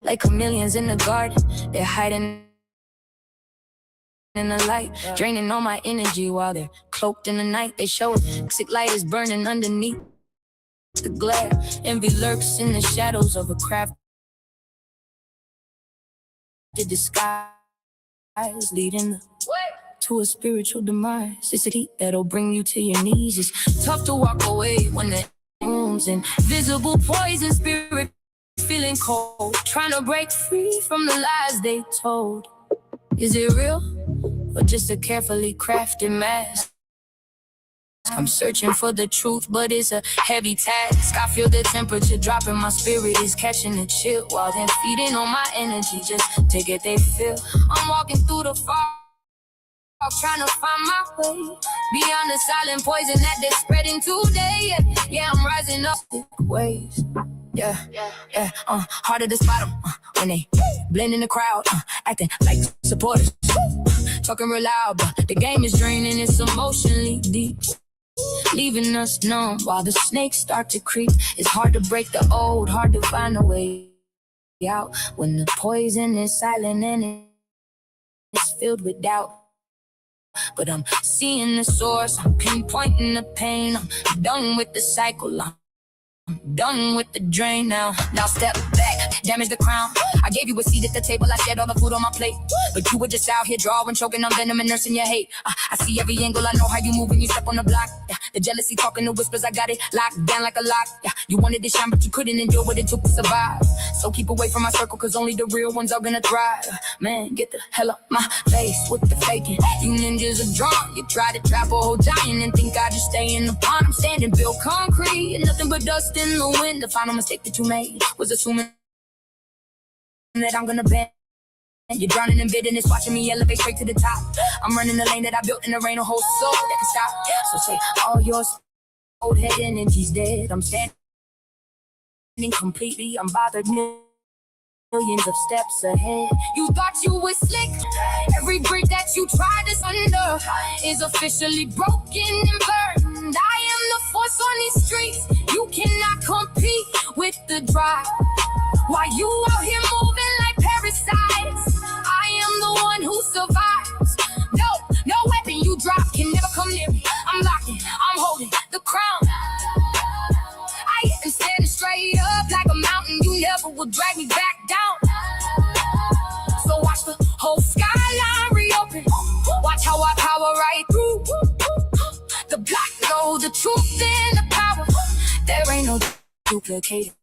like chameleons in the garden. They're hiding in the light, draining all my energy while they're cloaked in the night. They show toxic light is burning underneath the glare. Envy lurks in the shadows of a crafted disguise, leading to a spiritual demise. It's a heat that'll bring you to your knees. It's tough to walk away when the wounds invisible poison spirit feeling cold, trying to break free from the lies they told. Is it real or just a carefully crafted mask? I'm searching for the truth, but it's a heavy task. I feel the temperature dropping, my spirit is catching a chill, while they're feeding on my energy just to get they feel. I'm walking through the fog, trying to find my way beyond the silent poison that they're spreading today. Yeah, I'm rising up waves. Yeah, hard to spot them when they blend in the crowd, acting like supporters, talking real loud, but the game is draining, it's emotionally deep, leaving us numb while the snakes start to creep. It's hard to break the old, hard to find a way out when the poison is silent and it's filled with doubt. But I'm seeing the source, I'm pinpointing the pain. I'm done with the cycle, I'm done with the drain now. Now step back, damage the crown. I gave you a seat at the table, I shared all the food on my plate, but you were just out here drawing, choking on venom and nursing your hate. I see every angle, I know how you move when you step on the block. The jealousy talking, the whispers, I got it locked down like a lock. You wanted to shine, but you couldn't endure what it took to survive. So keep away from my circle, cause only the real ones are gonna thrive. Man, get the hell up my face with the faking. You ninjas are drawn, you try to trap a whole giant and think I just stay in the pond. I'm standing built concrete, and nothing but dust in the wind. The final mistake that you made was assuming that I'm gonna bend. You're drowning in bitterness, watching me elevate straight to the top. I'm running the lane that I built in the rain, a whole soul that can stop. So say all your old head energy's dead. I'm standing completely unbothered, millions of steps ahead. You thought you were slick. Every bridge that you tried is under is officially broken and burned. I am the force on these streets. You cannot compete with the drive. While you out here moving like parasites, I am the one who survives. No weapon you drop can never come near me. I'm locking, I'm holding the crown. I am standing straight up like a mountain. You never will drag me back down. So watch the whole skyline reopen. Watch how I power right through the black, know the truth and the power. There ain't no duplicating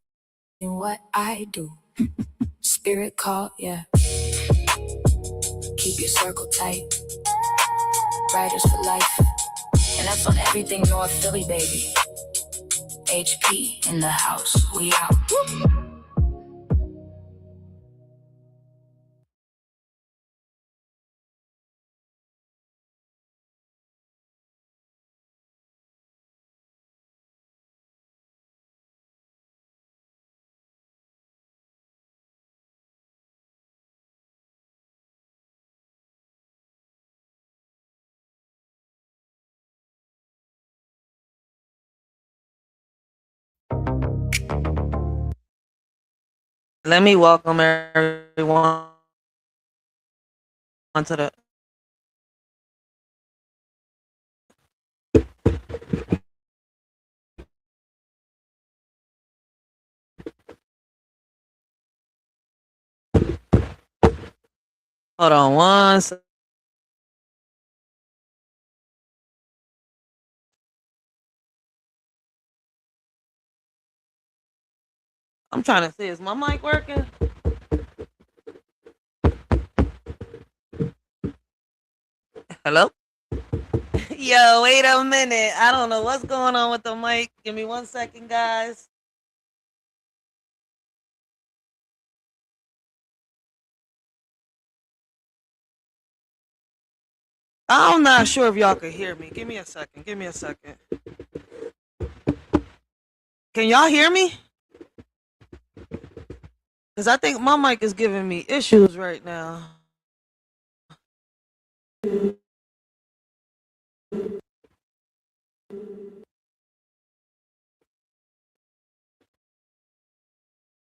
what I do. Spirit call, yeah. Keep your circle tight. Riders for life. And that's on everything North Philly, baby. HP in the house, we out. Let me welcome everyone to the. Hold on one second. I'm trying to see, is my mic working? Hello? Yo, wait a minute. I don't know what's going on with the mic. Give me 1 second, guys. I'm not sure if y'all can hear me. Give me a second. Give me a second. Can y'all hear me? Because I think my mic is giving me issues right now.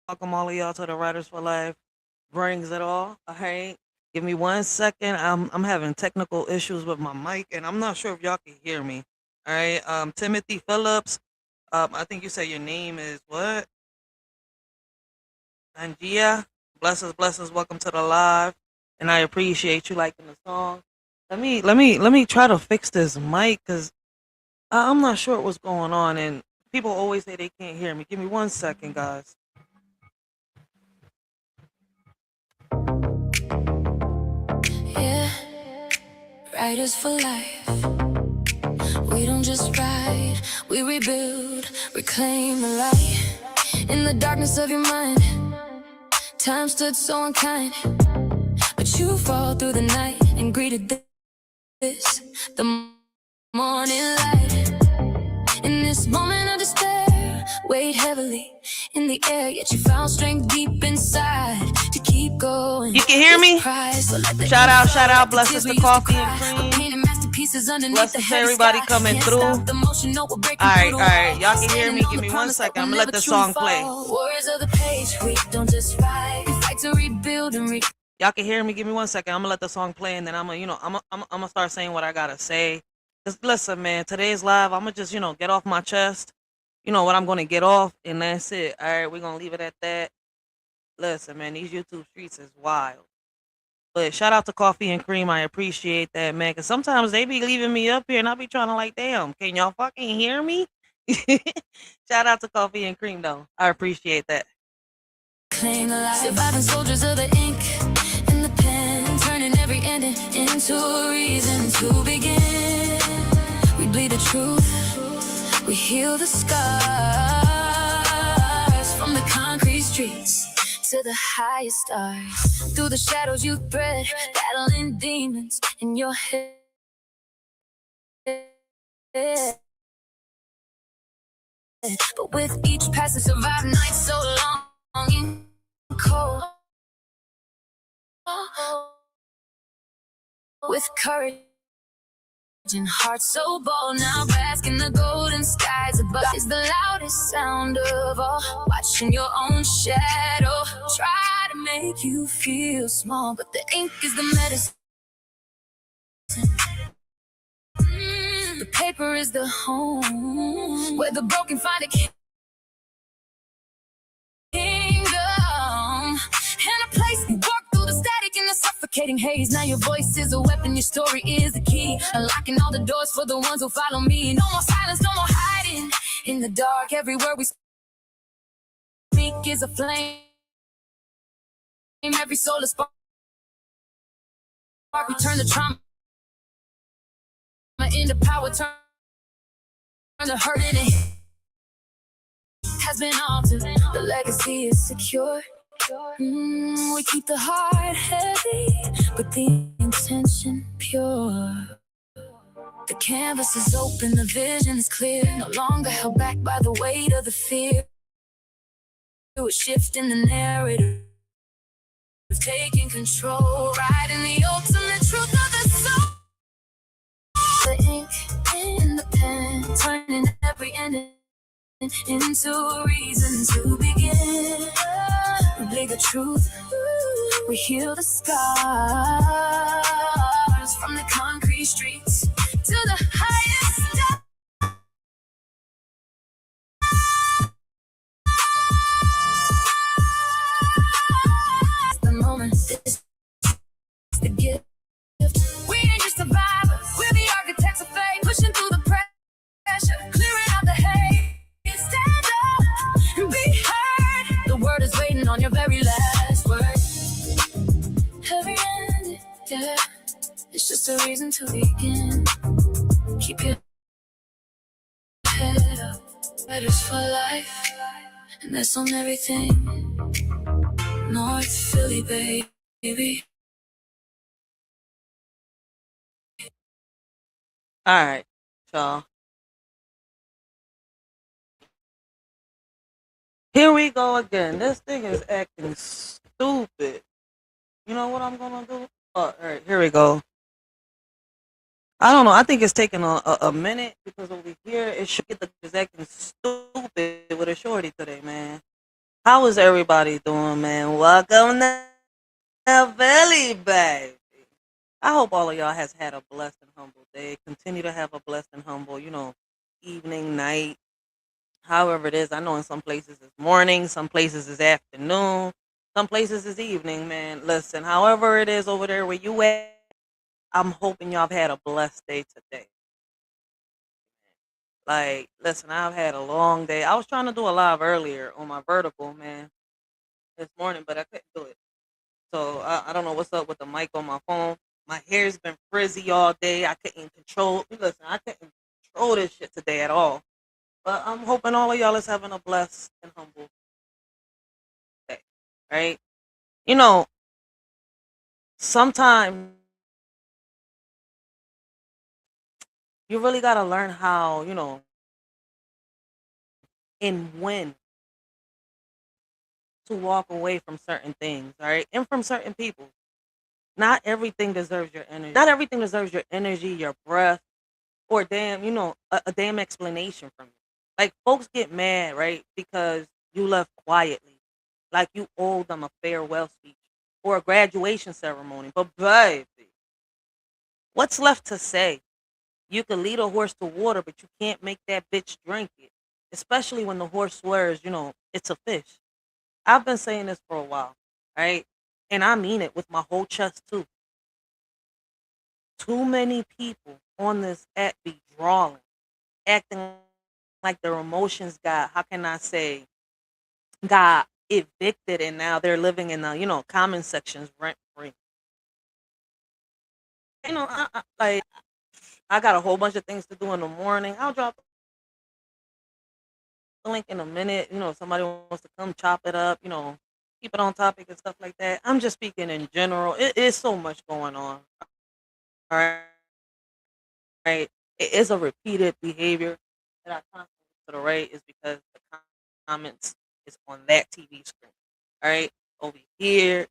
welcome all of y'all to the Writers for Life brings it all. All right. Give me 1 second. I'm having technical issues with my mic and I'm not sure if y'all can hear me. All right. Timothy Phillips. I think you said your name is what? Angia. Blessings. Welcome to the live. And I appreciate you liking the song. Let me try to fix this mic because I'm not sure what's going on and people always say they can't hear me. Give me 1 second, guys. Yeah, writers for life. We don't just write, we rebuild, reclaim the light. In the darkness of your mind, time stood so unkind, but you fall through the night and greeted this, the morning light. In this moment of despair, weighed heavily in the air, yet you found strength deep inside to keep going. You can hear me? Shout out, blessings to Coffee and Cream. Blessings to everybody coming through. Alright, y'all can hear me. Give me 1 second. I'm gonna let the song play. Y'all can hear me. Give me 1 second. I'm gonna let the song play, and then I'm gonna start saying what I gotta say. Just listen, man. Today's live. I'm gonna just get off my chest. You know what I'm gonna get off, and that's it. All right, we're gonna leave it at that. Listen, man. These YouTube streets is wild. But shout out to Coffee and Cream. I appreciate that, man. Because sometimes they be leaving me up here, and I be trying to like, damn, can y'all fucking hear me? Shout out to Coffee and Cream, though. I appreciate that. Surviving soldiers of the ink and the pen, turning every ending into a reason to begin. We bleed the truth, we heal the scars from the concrete streets to the highest stars. Through the shadows you thread, battling demons in your head. But with each passage, survive nights so long and cold. With courage and heart so bold, now bask in the golden skies above is the loudest sound of all. Watching your own shadow try to make you feel small, but the ink is the medicine. The paper is the home where the broken find a kingdom and a place to walk through the static in the suffocating haze. Now your voice is a weapon, your story is the key, unlocking all the doors for the ones who follow me. No more silence, no more hiding in the dark. Every word we speak is a flame, every soul is spark. We turn the trauma into power, turn the hurt in it has been altered, the legacy is secure. We keep the heart heavy, but the intention pure. The canvas is open, the vision is clear, no longer held back by the weight of the fear. A shift in the narrative, taking control, writing the ultimate truth of the soul. The ink in the pen, turning every ending into a reason to begin. We bleed the truth, we heal the scars from the concrete streets to the highest step. The moment is the gift. We ain't just survivors, we're the architects of fate, pushing through the pressure, clearing out the hate. Stand up and be heard. The word is waiting on your very last word. Every end, yeah, it's just a reason to begin. Keep your head up, writers for life, and that's on everything. North Philly, baby. All right, y'all. Here we go again. This thing is acting stupid. You know what I'm gonna do? All right, here we go. I don't know. I think it's taking a minute because over here it should get the is acting stupid with a shorty today, man. How is everybody doing, man? Welcome to Philly, baby. I hope all of y'all has had a blessed and humble day. Continue to have a blessed and humble, evening, night, however it is. I know in some places it's morning, some places it's afternoon, some places it's evening, man. Listen, however it is over there where you at, I'm hoping y'all have had a blessed day today. Like, listen, I've had a long day. I was trying to do a live earlier on my vertical, man, this morning, but I couldn't do it. So I don't know what's up with the mic on my phone. My hair's been frizzy all day. I couldn't control. Listen, I couldn't control this shit today at all. But I'm hoping all of y'all is having a blessed and humble day, right? You know, sometimes you really gotta learn how, and when to walk away from certain things, all right, and from certain people. Not everything deserves your energy. Not everything deserves your energy, your breath, or damn, a damn explanation from you. Like folks get mad, right? Because you left quietly. Like you owe them a farewell speech or a graduation ceremony. But baby, what's left to say? You can lead a horse to water, but you can't make that bitch drink it. Especially when the horse swears, it's a fish. I've been saying this for a while, right? And I mean it with my whole chest too. Too many people on this app be drawing, acting like their emotions got, how can I say, got evicted and now they're living in the, comment sections rent free. Like I got a whole bunch of things to do in the morning. I'll drop the link in a minute. If somebody wants to come chop it up, keep it on topic and stuff like that. I'm just speaking in general. It is so much going on. All right. It is a repeated behavior that I constantly to the right is because the comments is on that TV screen. All right. Over here,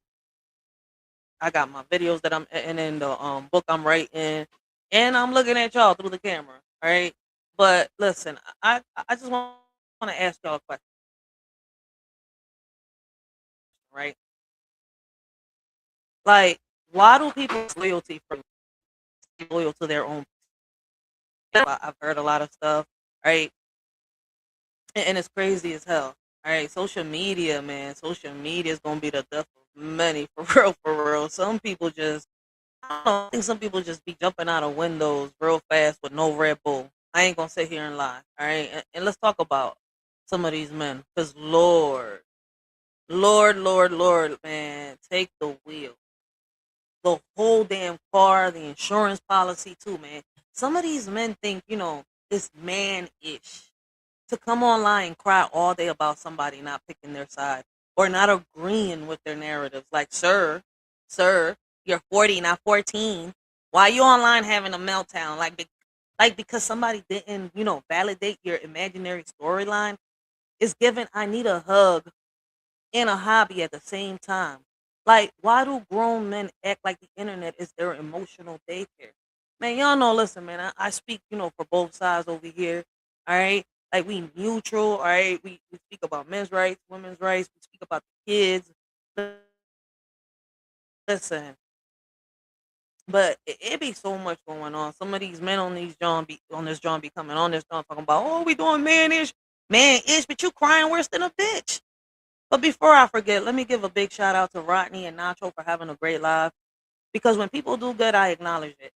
I got my videos that I'm and in the book I'm writing, and I'm looking at y'all through the camera. All right. But listen, I just want to ask y'all a question, right? Like, why do people loyalty for loyal to their own? I've heard a lot of stuff, right? And it's crazy as hell. All right, social media, man. Social media is gonna be the death of many, for real, for real. Some people just, I don't know, I think some people just be jumping out of windows real fast with no Red Bull. I ain't gonna sit here and lie. All right, and let's talk about some of these men, cause Lord, man, take the wheel. The whole damn car, the insurance policy too, man. Some of these men think, it's man-ish to come online and cry all day about somebody not picking their side or not agreeing with their narratives. Like, sir, you're 40, not 14. Why you online having a meltdown? Like because somebody didn't, validate your imaginary storyline. It's given I need a hug and a hobby at the same time. Like, why do grown men act like the internet is their emotional daycare? Man, y'all know, listen, man, I speak, for both sides over here. All right. Like, we neutral. All right. We speak about men's rights, women's rights. We speak about the kids. Listen, but it be so much going on. Some of these men on this John be coming on this John talking about, oh, we doing man-ish, but you crying worse than a bitch. But before I forget, let me give a big shout out to Rodney and Nacho for having a great live. Because when people do good, I acknowledge it.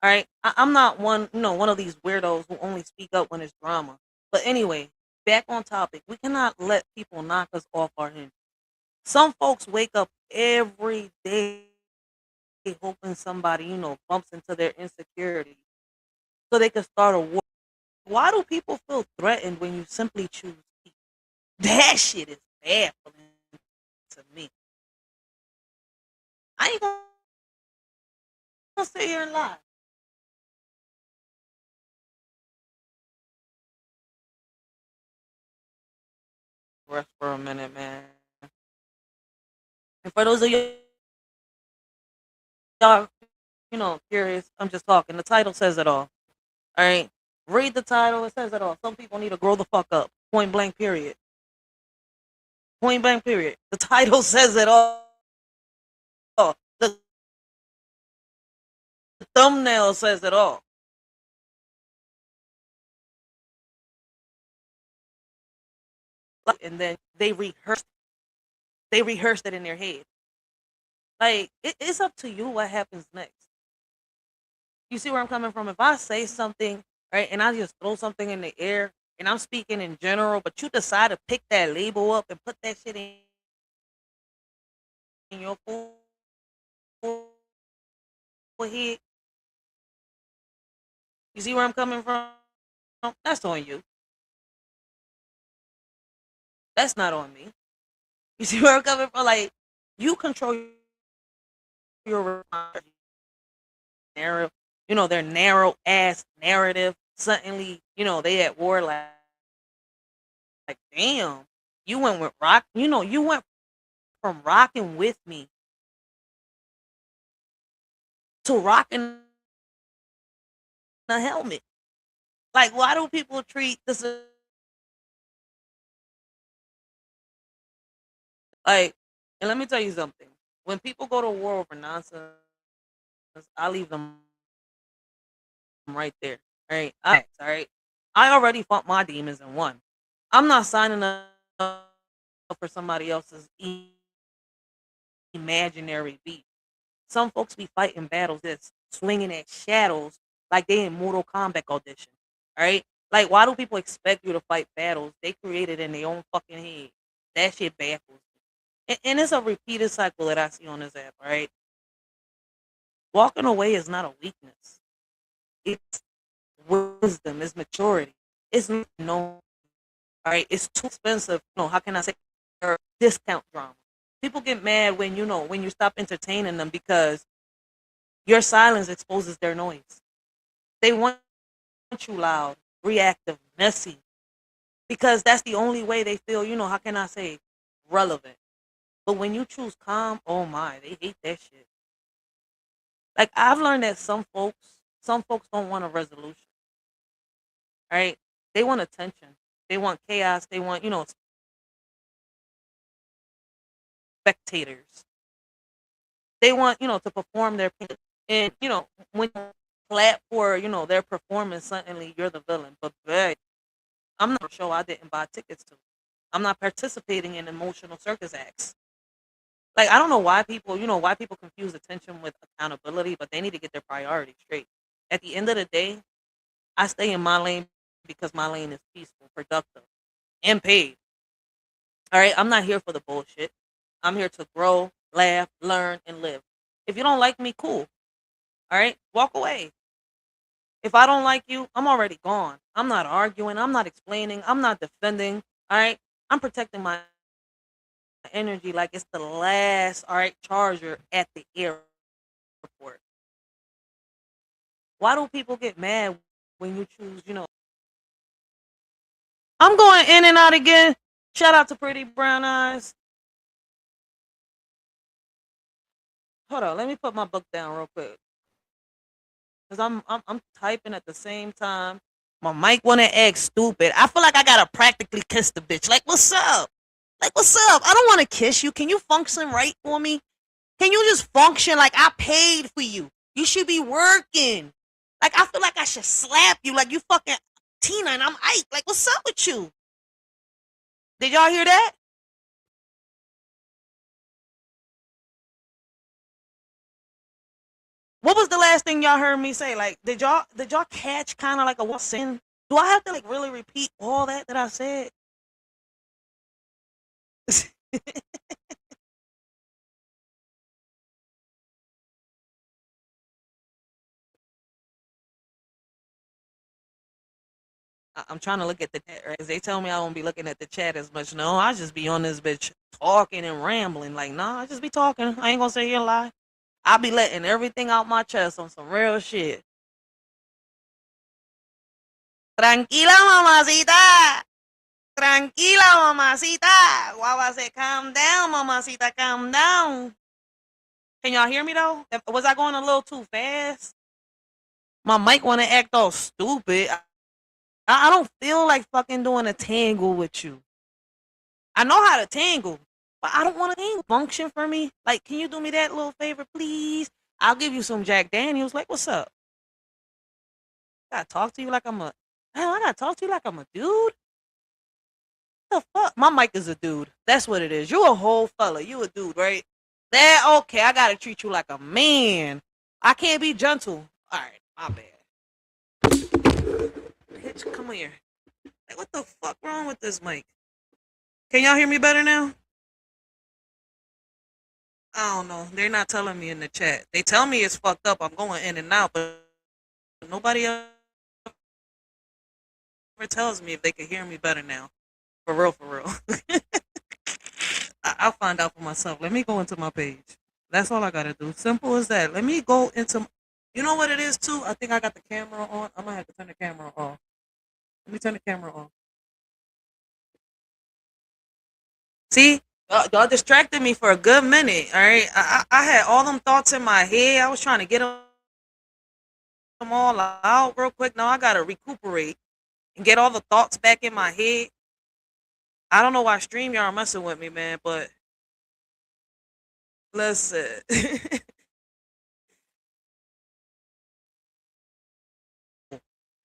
All right, I'm not one of these weirdos who only speak up when it's drama. But anyway, back on topic. We cannot let people knock us off our hinge. Some folks wake up every day hoping somebody, bumps into their insecurity so they can start a war. Why do people feel threatened when you simply choose peace? That shit is bad to me. I ain't gonna sit here and lie. Rest for a minute, man. And for those of y'all, curious, I'm just talking. The title says it all. All right. Read the title, it says it all. Some people need to grow the fuck up. Point blank, period. Point blank period. The title says it all. The thumbnail says it all. And then they rehearsed it in their head. Like it's up to you what happens next. You see where I'm coming from? If I say something, right, and I just throw something in the air and I'm speaking in general, but you decide to pick that label up and put that shit in your head, you see where I'm coming from? That's on you. That's not on me. You see where I'm coming from? Like, you control your narrative, their narrow ass narrative. Suddenly, they at war like damn, you went with rock, you went from rocking with me to rocking a helmet. Like, why do people treat this like, and let me tell you something. When people go to war over nonsense, I leave them right there. Right? All right. I already fought my demons and won. I'm not signing up for somebody else's imaginary beat. Some folks be fighting battles that's swinging at shadows like they in Mortal Kombat audition. All right? Like, why do people expect you to fight battles they created in their own fucking head? That shit baffles me. And it's a repeated cycle that I see on this app, right? Walking away is not a weakness. It's wisdom, it's maturity. It's no, all right. It's too expensive. No, how can I say discount drama? People get mad when you stop entertaining them because your silence exposes their noise. They want you loud, reactive, messy, because that's the only way they feel. How can I say relevant? But when you choose calm, oh my, they hate that shit. Like, I've learned that some folks don't want a resolution, right? They want attention. They want chaos. They want, spectators. They want, to perform their and when you clap for, their performance, suddenly you're the villain. But I'm not a show I didn't buy tickets to. I'm not participating in emotional circus acts. Like, I don't know why people confuse attention with accountability, but they need to get their priorities straight. At the end of the day, I stay in my lane because my lane is peaceful, productive, and paid. All right, I'm not here for the bullshit. I'm here to grow, laugh, learn, and live. If you don't like me, cool. All right, walk away. If I don't like you, I'm already gone. I'm not arguing. I'm not explaining. I'm not defending. All right, I'm protecting my energy like it's the last, all right, charger at the airport. Why do people get mad when you choose? I'm going in and out again. Shout out to Pretty Brown Eyes. Hold on, let me put my book down real quick. Cause I'm typing at the same time. My mic wanna act stupid. I feel like I gotta practically kiss the bitch. Like, what's up? Like, what's up? I don't wanna kiss you. Can you function right for me? Can you just function like I paid for you? You should be working. Like, I feel like I should slap you like you fucking Tina and I'm Ike. Like, what's up with you? Did y'all hear that? What was the last thing y'all heard me say? Like, did y'all catch kind of like a what sin? Do I have to like really repeat all that I said? I'm trying to look at the chat, right? 'Cause they tell me I don't be looking at the chat as much. No, I just be on this bitch talking and rambling. Like, nah, I just be talking. I ain't gonna say here and lie. I be letting everything out my chest on some real shit. Tranquila, mamacita. Tranquila, mamacita. Wawa said, calm down, mamacita, calm down. Can y'all hear me though? Was I going a little too fast? My mic want to act all stupid. I don't feel like fucking doing a tangle with you. I know how to tangle, but I don't want to tangle. Function for me. Like, can you do me that little favor, please? I'll give you some Jack Daniels. Like, what's up? I gotta talk to you like I'm a. Hell, I gotta talk to you like I'm a dude. What the fuck? My mic is a dude. That's what it is. You a whole fella. You a dude, right? That okay. I gotta treat you like a man. I can't be gentle. All right, my bad. Hitch, come here. Like, what the fuck wrong with this mic? Can y'all hear me better now? I don't know. They're not telling me in the chat. They tell me it's fucked up. I'm going in and out, but nobody ever tells me if they can hear me better now. For real, for real. I'll find out for myself. Let me go into my page. That's all I gotta do. Simple as that. Let me go into. You know what it is too? I think I got the camera on. I'm gonna have to turn the camera off. Let me turn the camera on. See, y'all distracted me for a good minute. All right, I had all them thoughts in my head. I was trying to get them all out real quick. Now I gotta recuperate and get all the thoughts back in my head. I don't know why StreamYard messing with me, man, but listen.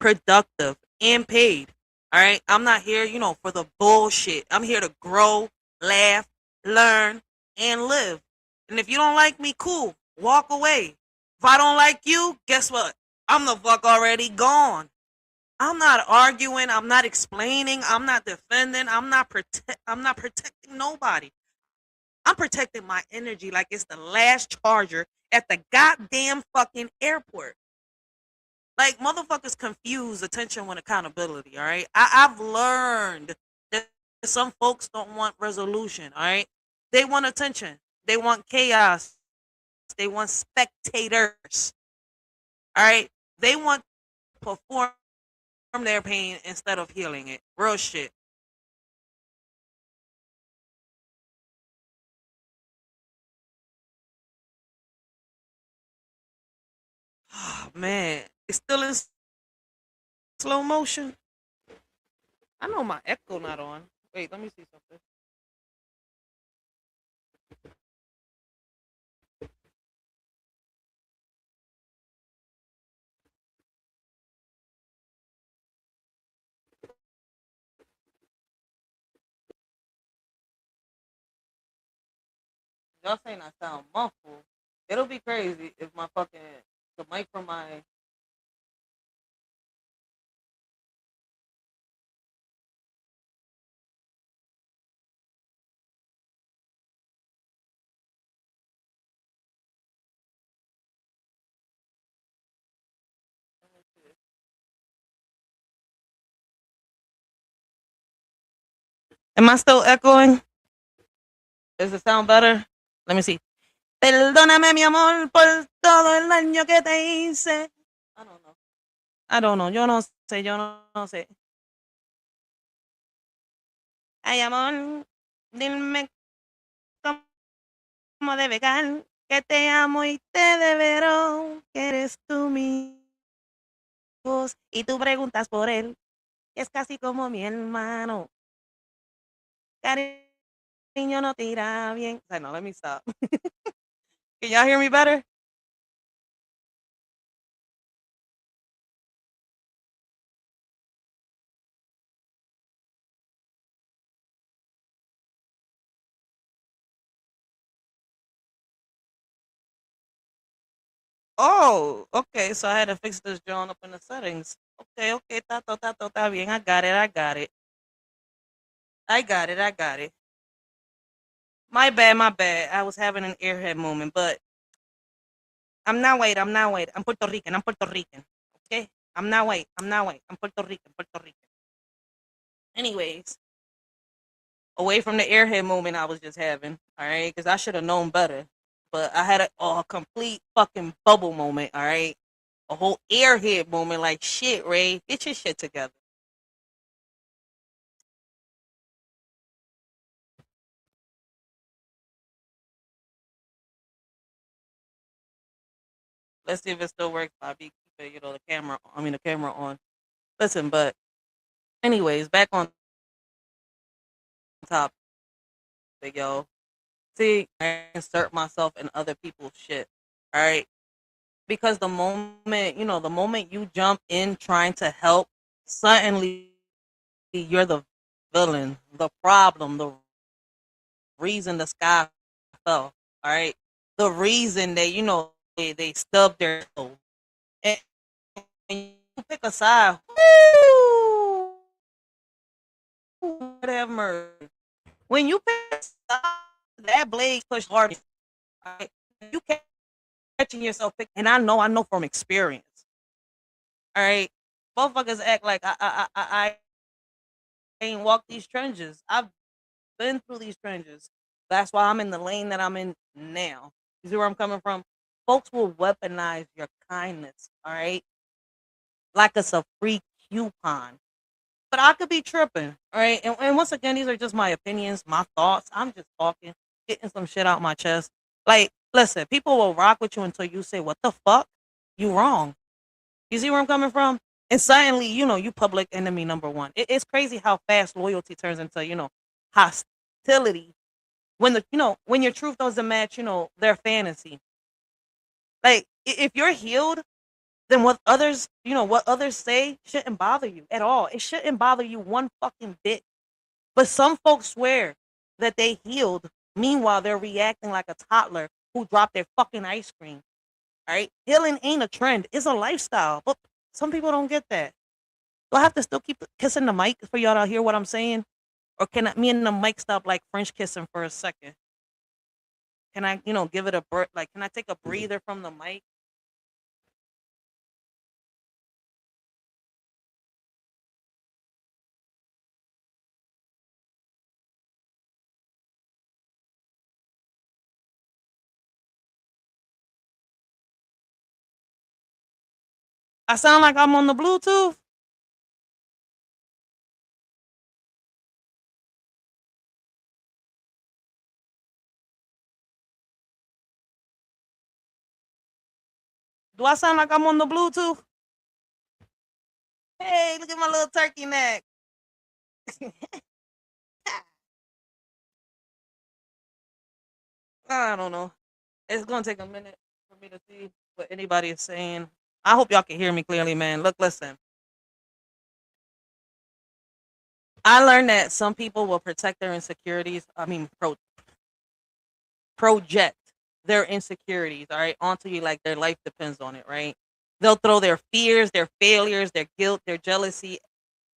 Productive and paid. All right. I'm not here, for the bullshit. I'm here to grow, laugh, learn, and live. And if you don't like me, cool. Walk away. If I don't like you, guess what? I'm the fuck already gone. I'm not arguing. I'm not explaining. I'm not defending. I'm not protecting nobody. I'm protecting my energy like it's the last charger at the goddamn fucking airport. Like, motherfuckers confuse attention with accountability, all right? I've learned that some folks don't want resolution, all right? They want attention. They want chaos. They want spectators, all right? They want to perform their pain instead of healing it. Real shit. Oh, man. It's still in slow motion. I know my echo not on. Wait, let me see something. Y'all saying I sound muffled. It'll be crazy if my fucking the mic from my Am I still echoing? Does it sound better? Let me see. Perdóname, mi amor, por todo el daño que te hice. I don't know. I don't know. Yo no sé, yo no sé. Ay, amor, dime cómo de vegar, que te amo y te de verón, que eres tú mi voz, y tú preguntas por él, que es casi como mi hermano. Cariño no te irá bien. I know, let me stop. Can y'all hear me better? Oh, okay. So I had to fix this joint up in the settings. Okay, okay. Tato, está bien. I got it. I got it. I got it. I got it. My bad. My bad. I was having an airhead moment, but I'm not white. I'm not white. I'm Puerto Rican. I'm Puerto Rican. Okay. I'm not white. I'm not white. I'm Puerto Rican. Puerto Rican. Anyways, away from the airhead moment I was just having. All right, because I should have known better. But I had a complete fucking bubble moment. All right, a whole airhead moment. Like, shit, Ray, get your shit together. Let's see if it still works. I'll be keeping, the camera. I mean, the camera on. Listen, but anyways, back on top. stupid, yo. See, I insert myself in other people's shit. All right. Because the moment you jump in trying to help, suddenly you're the villain, the problem, the reason the sky fell. All right. The reason that, they stubbed their toe. And when you pick a side, whoo, Lord have mercy. When you pick a side, that blade push hard. All right. You catching yourself, and I know from experience. All right. Motherfuckers act like I ain't walked these trenches. I've been through these trenches. That's why I'm in the lane that I'm in now. You see where I'm coming from? Folks will weaponize your kindness, all right? Like it's a free coupon. But I could be tripping, all right? And once again, these are just my opinions, my thoughts. I'm just talking, getting some shit out my chest. Like, listen, people will rock with you until you say, what the fuck? You wrong. You see where I'm coming from? And suddenly, you public enemy number one. It's crazy how fast loyalty turns into, hostility when when your truth doesn't match, their fantasy. Like if you're healed, then what others say shouldn't bother you at all. It shouldn't bother you one fucking bit. But some folks swear that they healed. Meanwhile, they're reacting like a toddler who dropped their fucking ice cream. All right, healing ain't a trend; it's a lifestyle. But some people don't get that. Do I have to still keep kissing the mic for y'all to hear what I'm saying? Or can me and the mic stop like French kissing for a second? Can I, give it a like? Can I take a breather from the mic? I sound like I'm on the Bluetooth. Do I sound like I'm on the Bluetooth? Hey, look at my little turkey neck. I don't know. It's gonna take a minute for me to see what anybody is saying. I hope y'all can hear me clearly, man. Look, listen. I learned that some people will protect their insecurities. I mean, project their insecurities, all right, onto you like their life depends on it, right? They'll throw their fears, their failures, their guilt, their jealousy,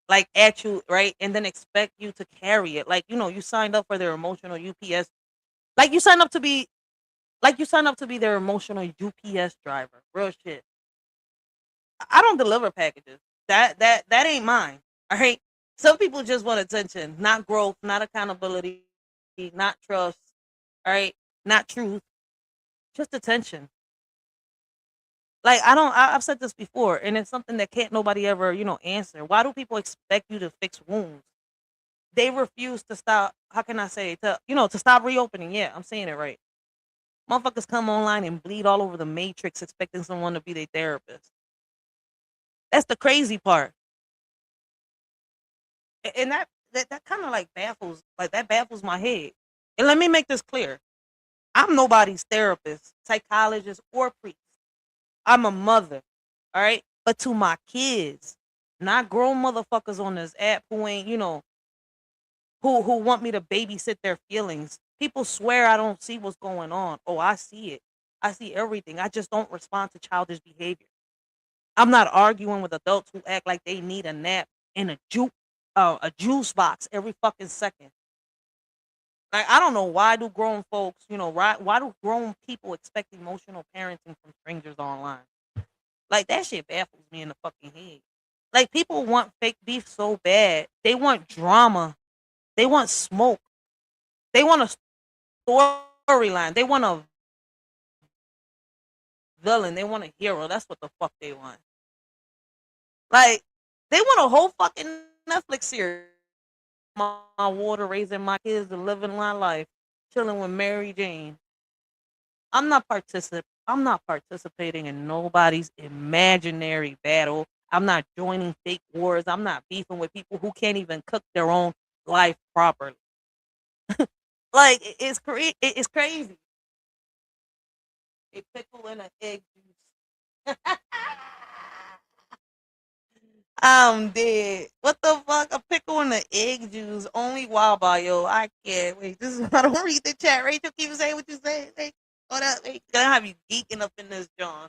like at you, right? And then expect you to carry it. Like, you signed up for their emotional UPS. Like you signed up to be their emotional UPS driver. Real shit. I don't deliver packages. That ain't mine. All right. Some people just want attention, not growth, not accountability, not trust. All right. Not truth, just attention. Like I don't. I've said this before, and it's something that can't nobody ever, answer. Why do people expect you to fix wounds? They refuse to stop. How can I say to stop reopening? Yeah, I'm saying it right. Motherfuckers come online and bleed all over the matrix, expecting someone to be their therapist. That's the crazy part, and that kind of like that baffles my head. And let me make this clear: I'm nobody's therapist, psychologist, or priest. I'm a mother, all right? But to my kids, not grown motherfuckers on this app who ain't, who want me to babysit their feelings. People swear I don't see what's going on. Oh, I see it. I see everything. I just don't respond to childish behavior. I'm not arguing with adults who act like they need a nap in a juice box every fucking second. Like I don't know why do grown folks, why do grown people expect emotional parenting from strangers online? Like that shit baffles me in the fucking head. Like people want fake beef so bad. They want drama. They want smoke. They want a storyline. They want a villain. They want a hero. That's what the fuck they want. Like they want a whole fucking Netflix series. My water, raising my kids, and living my life, chilling with Mary Jane. I'm not participating in nobody's imaginary battle. I'm not joining fake wars. I'm not beefing with people who can't even cook their own life properly. Like it's crazy. A pickle and an egg juice. I'm dead. What the fuck? A pickle and an egg juice. Only Wawa, yo. I can't wait. This is I don't read the chat. Rachel, keep saying what you say. Hey, what up? Hey, gonna have you geeking up in this, John.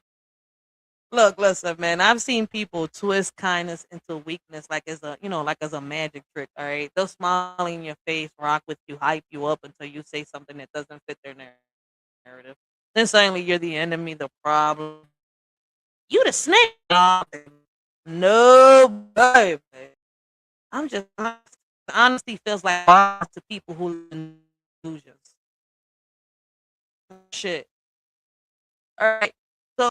Look, listen, man. I've seen people twist kindness into weakness, like as a, like as a magic trick. All right, they'll smile in your face, rock with you, hype you up until you say something that doesn't fit their narrative. Then suddenly you're the enemy, the problem. You the snake. Nah, baby. No, baby. I'm just honest. Honesty feels like bonds to people who live in illusions. Shit. All right. So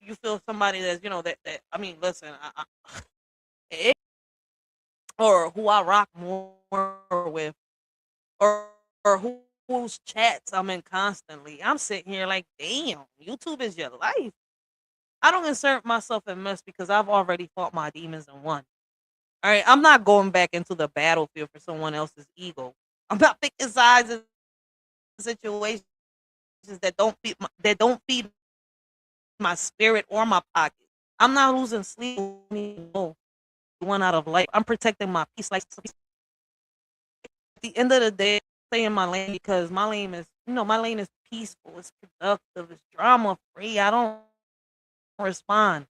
you feel somebody that's that I mean, listen, it, or who I rock more with, or whose chats I'm in constantly. I'm sitting here like, damn, YouTube is your life. I don't insert myself in mess because I've already fought my demons and won. All right, I'm not going back into the battlefield for someone else's ego. I'm not picking sides in situations that don't feed my spirit or my pocket. I'm not losing sleep. One out of life. I'm protecting my peace. Like at the end of the day, stay in my lane because my lane is peaceful. It's productive. It's drama free. I don't respond.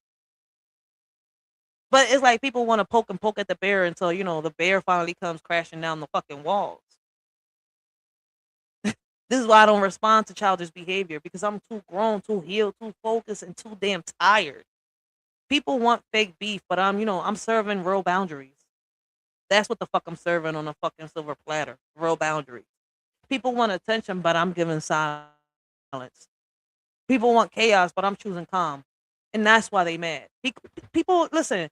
But it's like people want to poke and poke at the bear until the bear finally comes crashing down the fucking walls. This is why I don't respond to childish behavior because I'm too grown, too healed, too focused, and too damn tired. People want fake beef, but I'm serving real boundaries. That's what the fuck I'm serving on a fucking silver platter. Real boundaries. People want attention, but I'm giving silence. People want chaos, but I'm choosing calm. And that's why they mad. People, listen,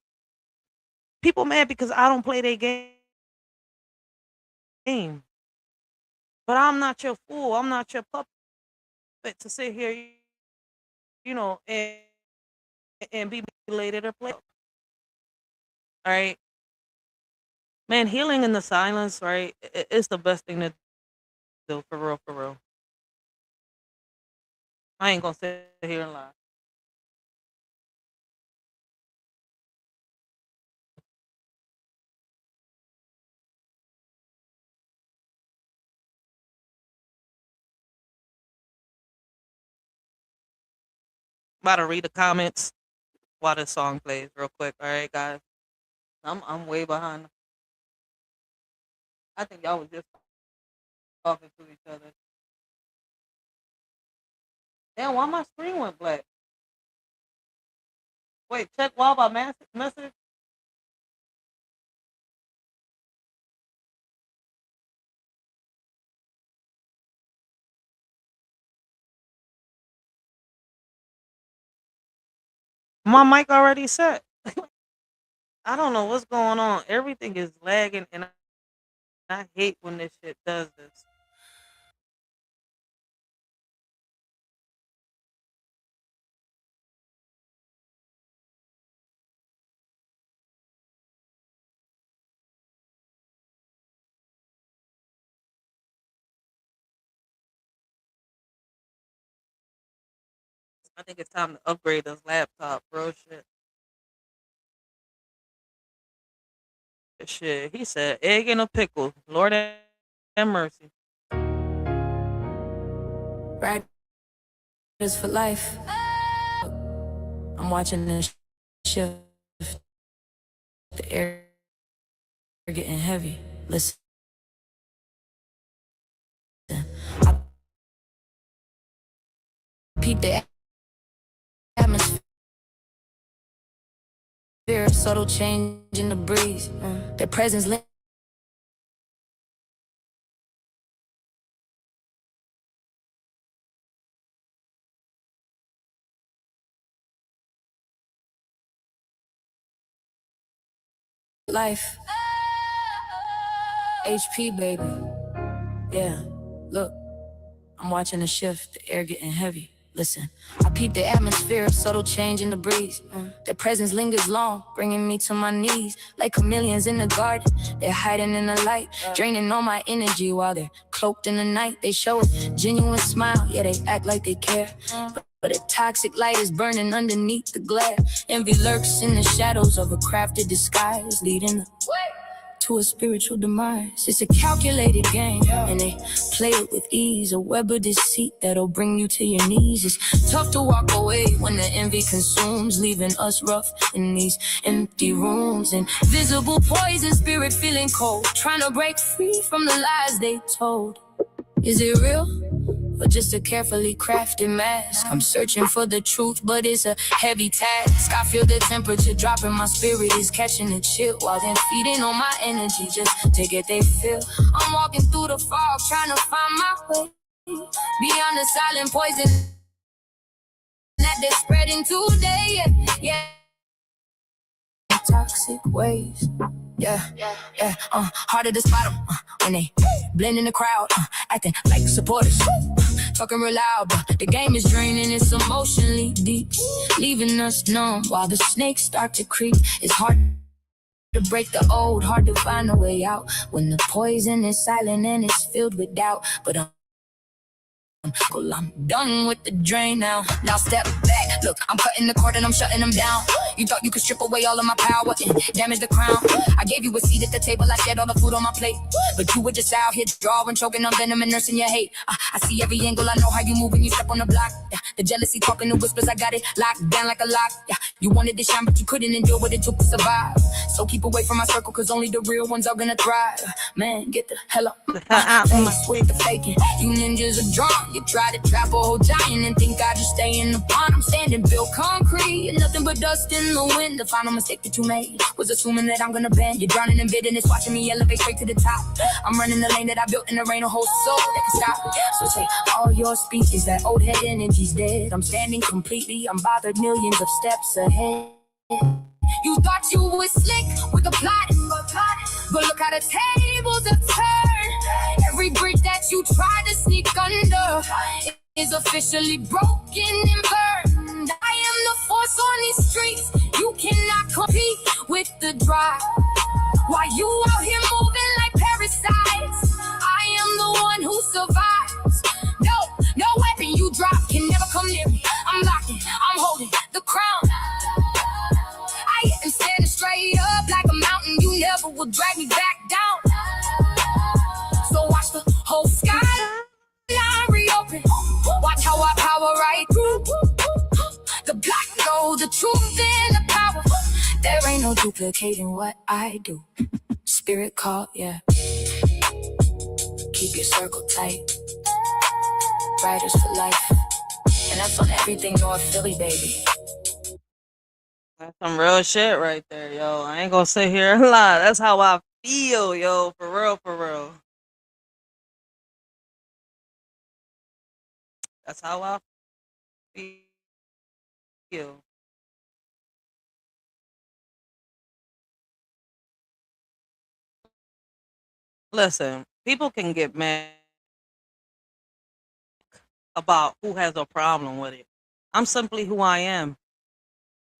people mad because I don't play their game. But I'm not your fool. I'm not your puppet to sit here, and be manipulated or play. All right. Man, healing in the silence, right? It's the best thing to do, for real, for real. I ain't gonna sit here and lie. About to read the comments while this song plays real quick. All right, guys. I'm way behind. I think y'all was just talking to each other. Damn, why my screen went black? Wait, check while my message. My mic already set. I don't know what's going on. Everything is lagging, and I hate when this shit does this. I think it's time to upgrade this laptop, bro. Shit. He said egg and a pickle. Lord have mercy. Riders for life. I'm watching this shift. The air getting heavy. Listen, I peep the atmosphere. Subtle change in the breeze. Their presence life. HP baby. Yeah. Look, I'm watching the shift. The air getting heavy. Listen, I peep the atmosphere, subtle change in the breeze. Their presence lingers long, bringing me to my knees. Like chameleons in the garden, they're hiding in the light, draining all my energy while they're cloaked in the night. They show a genuine smile, yeah, they act like they care. But a toxic light is burning underneath the glare. Envy lurks in the shadows of a crafted disguise, leading to a spiritual demise. It's a calculated game, and they play it with ease. A web of deceit that'll bring you to your knees. It's tough to walk away when the envy consumes, leaving us rough in these empty rooms. Invisible poison, spirit feeling cold, trying to break free from the lies they told. Is it real? Or just a carefully crafted mask? I'm searching for the truth, but it's a heavy task. I feel the temperature dropping, my spirit is catching a chill, while they're feeding on my energy just to get they feel. I'm walking through the fog, trying to find my way beyond the silent poison that they're spreading today. Yeah. Toxic ways. Yeah. Harder to spot them when they blend in the crowd, acting like supporters, talking real loud, but the game is draining, it's emotionally deep, leaving us numb while the snakes start to creep. It's hard to break the old, hard to find a way out when the poison is silent and it's filled with doubt. But I'm done with the drain now. Now step back, look, I'm cutting the cord and I'm shutting them down. You thought you could strip away all of my power and damage the crown. I gave you a seat at the table, I shared all the food on my plate, but you were just out here drawing, choking on venom and nursing your hate. I see every angle, I know how you move when you step on the block. The jealousy talking, the whispers, I got it locked down like a lock. You wanted to shine, but you couldn't endure what it took to survive. So keep away from my circle, cause only the real ones are gonna thrive. Man, get the hell up face with the faking. You ninjas are drawn. You try to trap a whole giant and think I just stay in the pond. I'm standing built concrete and nothing but dust in the wind. The final mistake that you made was assuming that I'm gonna bend. You're drowning in bitterness, watching me elevate straight to the top. I'm running the lane that I built, and there ain't a whole soul that can stop. So say all your speeches, that old head energy's dead. I'm standing completely unbothered, millions of steps ahead. You thought you were slick with the plot, but look how the tables have turned. Every bridge that you tried to sneak under is officially broken and burned. I am the force on these streets. You cannot compete with the drive. While you out here moving like parasites, I am the one who survives. No weapon you drop can never come near me. I'm locking, I'm holding the crown. I am standing straight up like a mountain. You never will drag me back down. So watch the whole sky line reopen. Watch how I power right through the black gold, the truth and the power. There ain't no duplicating what I do. Spirit call, yeah. Keep your circle tight. Riders for life. And that's on everything North Philly, baby. That's some real shit right there, yo. I ain't gonna sit here and lie. That's how I feel, yo. For real, for real. That's how I feel. Listen, people can get mad about who has a problem with it. I'm simply who I am,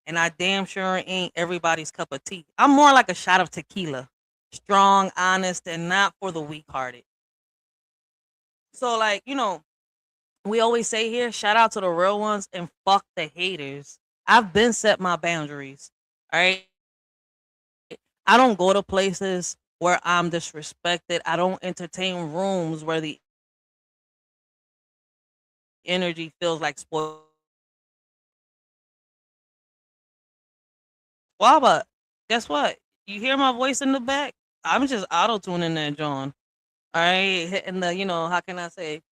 and I damn sure ain't everybody's cup of tea. I'm more like a shot of tequila, strong, honest, and not for the weak-hearted. So, like, we always say here, shout out to the real ones and fuck the haters. I've been set my boundaries. All right. I don't go to places where I'm disrespected. I don't entertain rooms where the energy feels like spoiled. Well, but guess what? You hear my voice in the back? I'm just auto tuning that, John. All right, hitting the, how can I say,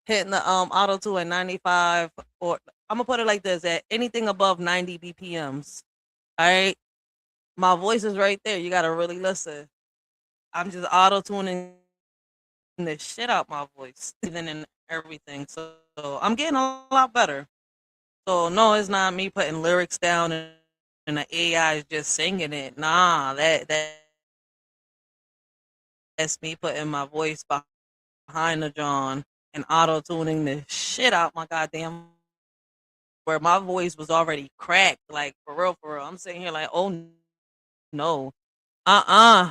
hitting the auto tune at 95, or I'm gonna put it like this: at anything above 90 BPMs. All right, my voice is right there. You gotta really listen. I'm just auto tuning the shit out my voice, even in everything. So I'm getting a lot better. So no, it's not me putting lyrics down and the AI is just singing it. Nah, that's me putting my voice behind the John and auto tuning the shit out my goddamn where my voice was already cracked, like for real, for real. I'm sitting here like, oh no, uh-uh,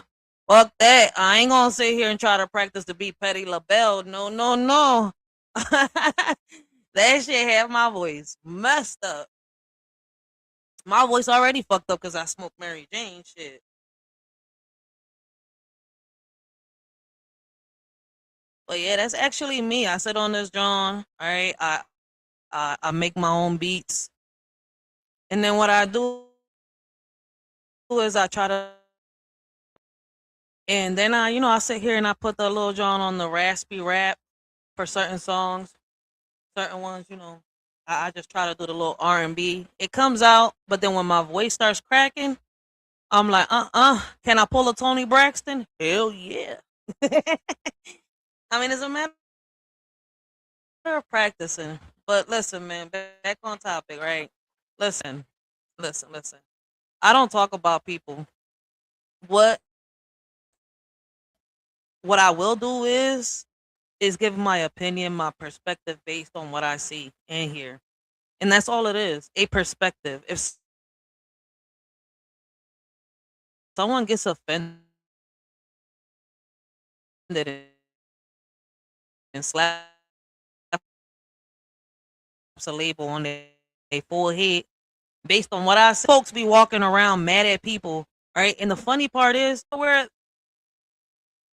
fuck that. I ain't gonna sit here and try to practice to be Petty LaBelle. No, no, no. That shit had my voice messed up. My voice already fucked up because I smoked Mary Jane shit. But yeah, that's actually me. I sit on this John. All right, I make my own beats, and then what I do is I try to, and then I sit here and I put the little John on the raspy rap for certain songs, certain ones. I just try to do the little R&B. It comes out, but then when my voice starts cracking, I'm like, can I pull a Tony Braxton? Hell yeah. I mean, it's a matter of practicing. But listen, man, back on topic, right? Listen, listen. I don't talk about people. What what I will do is give my opinion, my perspective based on what I see and hear. And that's all it is, a perspective. If someone gets offended and slaps a label on their forehead, based on what I see, folks be walking around mad at people, right? And the funny part is, where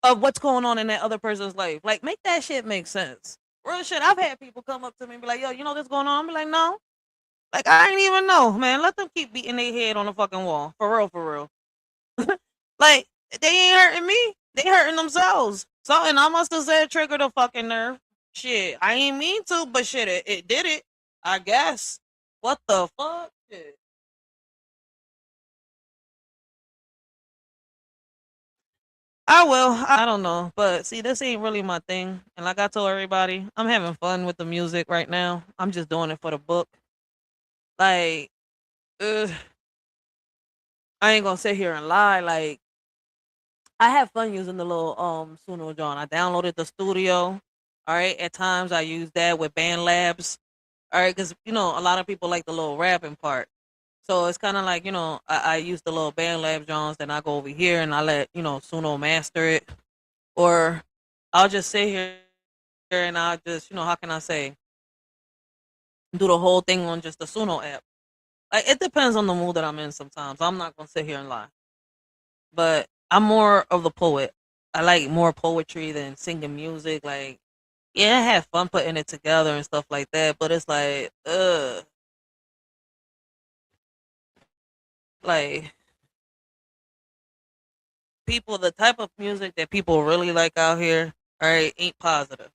of what's going on in that other person's life. Like, make that shit make sense. Real shit. I've had people come up to me and be like, yo, you know this going on? I'm be like, no. Like, I ain't even know, man. Let them keep beating their head on the fucking wall. For real, for real. Like, they ain't hurting me. They hurting themselves. Something I must have said triggered a fucking nerve. Shit. I ain't mean to, but shit, it did it. I guess. What the fuck? Shit. I will. I don't know. But see, this ain't really my thing. And like I told everybody, I'm having fun with the music right now. I'm just doing it for the book. Like, ugh, I ain't gonna sit here and lie. Like, I have fun using the little Suno John. I downloaded the studio. All right. At times I use that with Band Labs. All right, because a lot of people like the little rapping part. So it's kind of like, I use the little Band Lab Johns, then I go over here and I let, Suno master it. Or I'll just sit here and I'll just, how can I say, do the whole thing on just the Suno app. Like, it depends on the mood that I'm in sometimes. I'm not going to sit here and lie. But I'm more of the poet. I like more poetry than singing music. Like, yeah, I have fun putting it together and stuff like that. But it's like, like, people, the type of music that people really like out here, all right, ain't positive.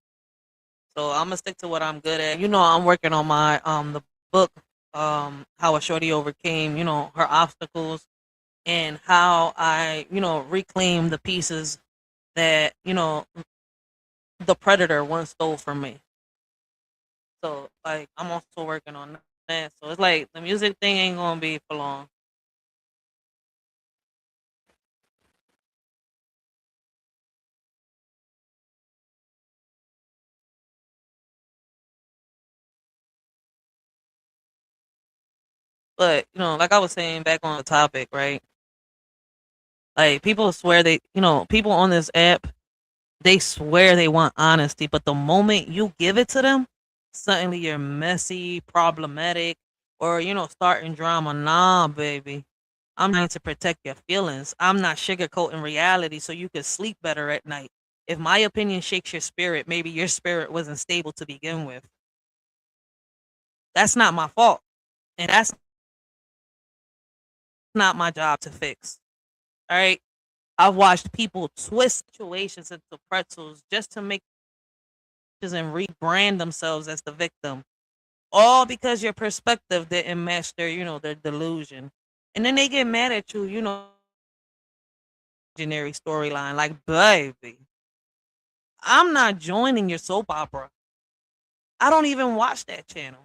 So I'm gonna stick to what I'm good at. I'm working on my the book, how a shorty overcame, her obstacles, and how I, reclaim the pieces that, the predator once stole from me. So like I'm also working on that. So it's like the music thing ain't gonna be for long. But like I was saying back on the topic, right? Like people swear people on this app, they swear they want honesty, but the moment you give it to them, suddenly you're messy, problematic, or starting drama. Nah, baby. I'm trying to protect your feelings. I'm not sugarcoating reality so you can sleep better at night. If my opinion shakes your spirit, maybe your spirit wasn't stable to begin with. That's not my fault. And that's not my job to fix. All right. I've watched people twist situations into pretzels just to make and rebrand themselves as the victim. All because your perspective didn't match their delusion. And then they get mad at you, generic storyline. Like, baby, I'm not joining your soap opera. I don't even watch that channel.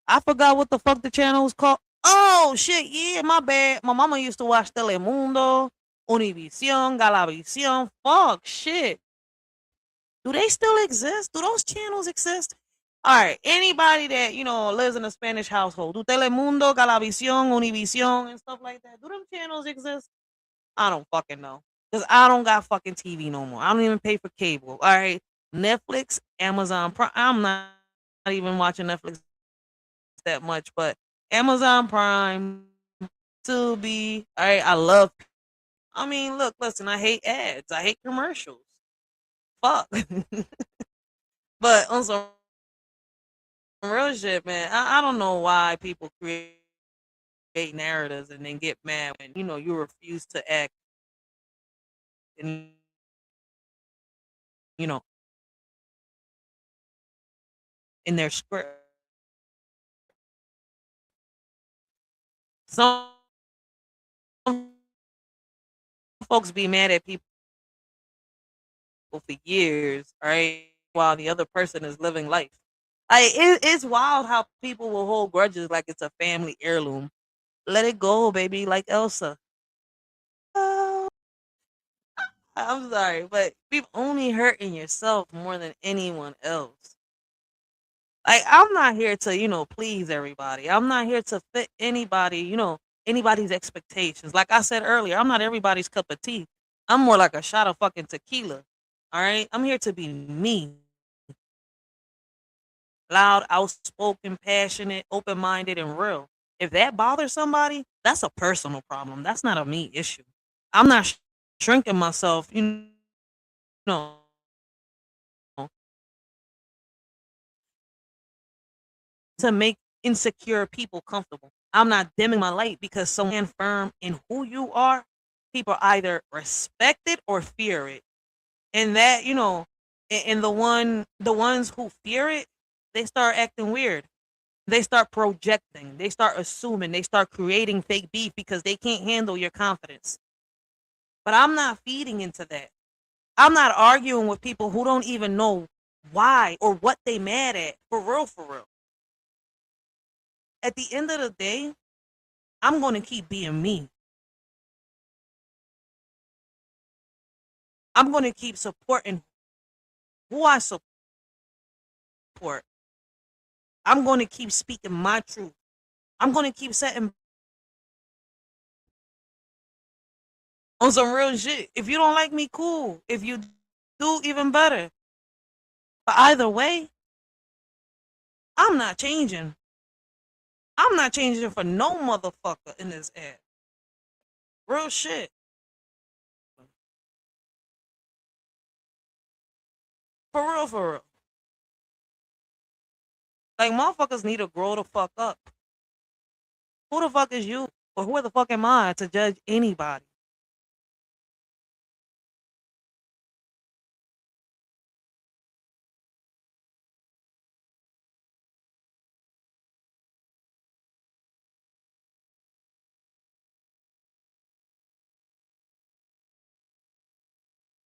I forgot what the fuck the channel was called. Oh shit, yeah, my bad. My mama used to watch Telemundo, Univision, Galavisión. Fuck shit. Do they still exist? Do those channels exist? All right, anybody that lives in a Spanish household, do Telemundo, Galavisión, Univision, and stuff like that, do them channels exist? I don't fucking know, cause I don't got fucking TV no more. I don't even pay for cable. All right, Netflix, Amazon Prime. I'm not even watching Netflix that much, but Amazon Prime, Tubi. All right, I love. I mean, look, listen. I hate ads. I hate commercials. Fuck. But on some real shit, man, I don't know why people create narratives and then get mad when you refuse to act in you know in their script. Some folks be mad at people for years, right? While the other person is living life. It's wild how people will hold grudges like it's a family heirloom. Let it go, baby, like Elsa. Oh, I'm sorry, but you're only hurting yourself more than anyone else. Like, I'm not here to, please everybody. I'm not here to fit anybody, anybody's expectations. Like I said earlier, I'm not everybody's cup of tea. I'm more like a shot of fucking tequila. All right? I'm here to be me. Loud, outspoken, passionate, open minded, and real. If that bothers somebody, that's a personal problem. That's not a me issue. I'm not shrinking myself, know, to make insecure people comfortable. I'm not dimming my light because someone firm in who you are. People either respect it or fear it. And that, and the ones who fear it, they start acting weird. They start projecting, they start assuming, they start creating fake beef because they can't handle your confidence. But I'm not feeding into that. I'm not arguing with people who don't even know why or what they mad at. For real, for real. At the end of the day, I'm going to keep being me. I'm going to keep supporting who I support. I'm going to keep speaking my truth. I'm going to keep setting on some real shit. If you don't like me, cool. If you do, even better. But either way, I'm not changing. I'm not changing for no motherfucker in this app. Real shit. For real, for real. Like, motherfuckers need to grow the fuck up. Who the fuck is you? Or who the fuck am I to judge anybody?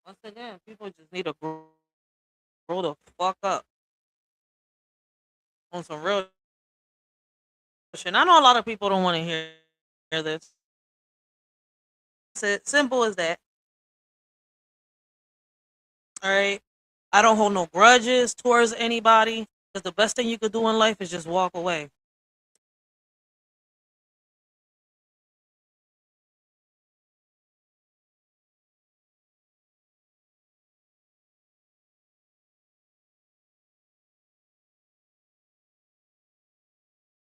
Once again, people just need to grow the fuck up on some real shit. And I know a lot of people don't want to hear this. It's simple as that. All right. I don't hold no grudges towards anybody because the best thing you could do in life is just walk away.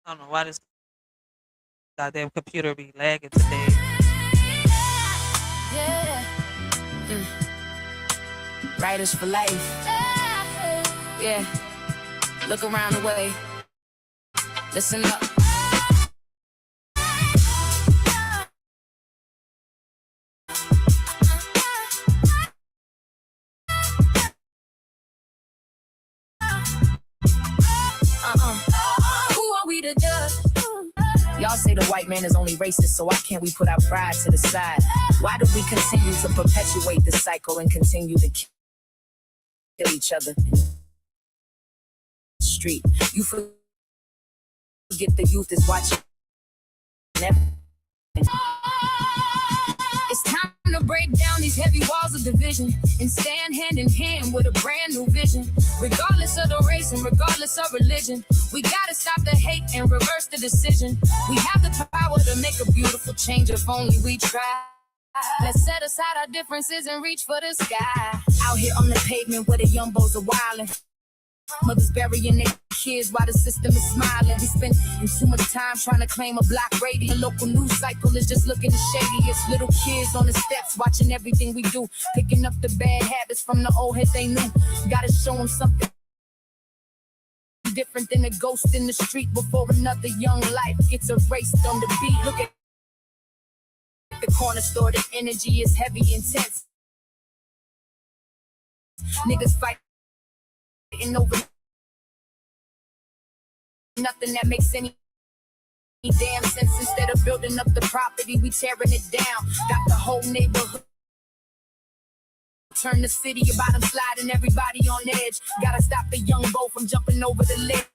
I don't know why this goddamn computer be lagging today. Yeah. Writers for life. Yeah. Look around the way. Listen up. Who are we to judge? Y'all say the white man is only racist, so why can't we put our pride to the side? Why do we continue to perpetuate the cycle and continue to kill each other in the street? You forget the youth is watching everything. It's time to break down these heavy walls of division and stand hand in hand with a brand new vision. Regardless of the race and regardless of religion, we gotta stop the hate and reverse the decision. We have the power to make a beautiful change if only we try. Let's set aside our differences and reach for the sky. Out here on the pavement where the young boys are wildin'. Mothers burying their kids while the system is smiling. We spend too much time trying to claim a block rating. The local news cycle is just looking the shadiest. Little kids on the steps watching everything we do, picking up the bad habits from the old heads they knew. Gotta show them something different than a ghost in the street before another young life gets erased on the beat. Look at the corner store, the energy is heavy, intense. Niggas fighting over nothing that makes any damn sense. Instead of building up the property, we tearing it down. Got the whole neighborhood, turn the city about them sliding everybody on edge. Gotta stop the young boy from jumping over the ledge.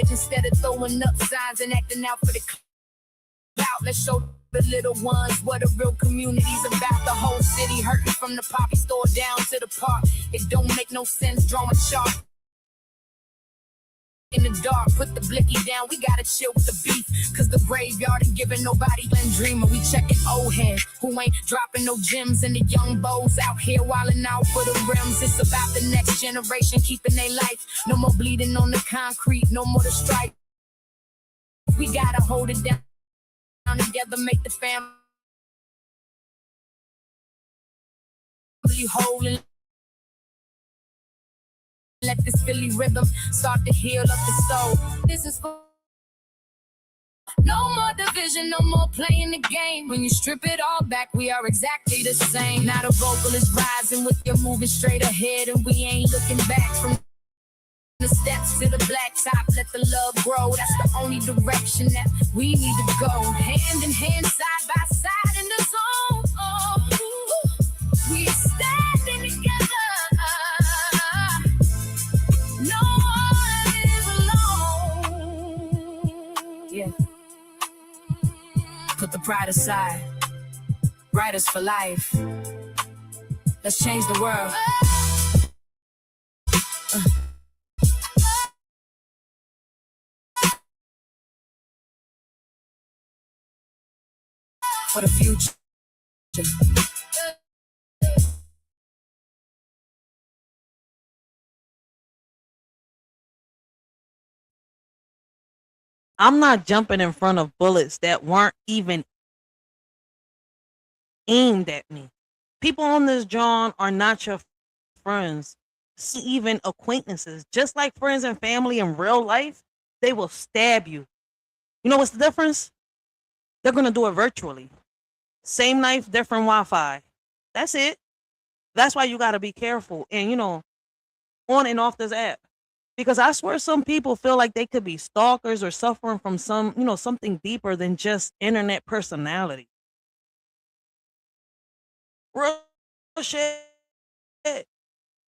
Instead of throwing up signs and acting out for the clout, let's show the little ones what a real community's about. The whole city hurting from the poppy store down to the park. It don't make no sense drawing chalk in the dark. Put the blicky down, we gotta chill with the beef, cause the graveyard ain't giving nobody a dreamer. We checking old head who ain't dropping no gems, and the young bows out here wilding out for the rims. It's about the next generation keeping their life. No more bleeding on the concrete, no more the strife. We gotta hold it down together, make the family whole, and let this Philly rhythm start to heal up the soul. This is for no more division, no more playing the game. When you strip it all back, we are exactly the same. Now the vocal is rising with you moving straight ahead, and we ain't looking back from the steps to the black top. Let the love grow, that's the only direction that we need to go. Hand in hand, side by side in the zone. Oh, we standing together. No one is alone. Yeah. Put the pride aside. Writers for life. Let's change the world. For the future. I'm not jumping in front of bullets that weren't even aimed at me. People on this John are not your friends, even acquaintances. Just like friends and family in real life, they will stab you. You know what's the difference? They're gonna do it virtually. Same knife, different Wi-Fi. That's it. That's why you gotta be careful, and on and off this app. Because I swear some people feel like they could be stalkers or suffering from something deeper than just internet personality. Real shit.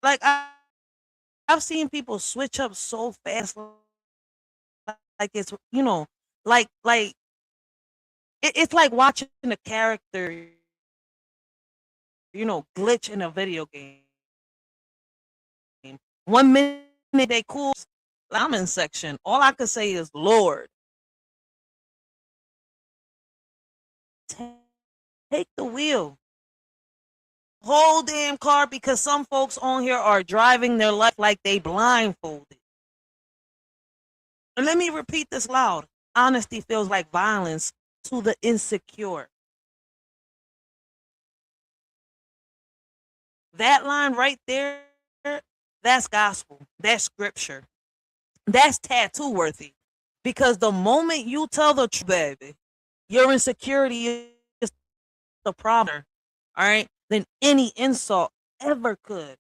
Like I've seen people switch up so fast, like it's like it's like watching a character, glitch in a video game. 1 minute they cool, comment section. All I could say is, Lord, take the wheel. Whole damn car, because some folks on here are driving their life like they blindfolded. And let me repeat this loud. Honesty feels like violence to the insecure. That line right there, that's gospel. That's scripture. That's tattoo worthy. Because the moment you tell the truth, baby, your insecurity is the problem, all right, than any insult ever could.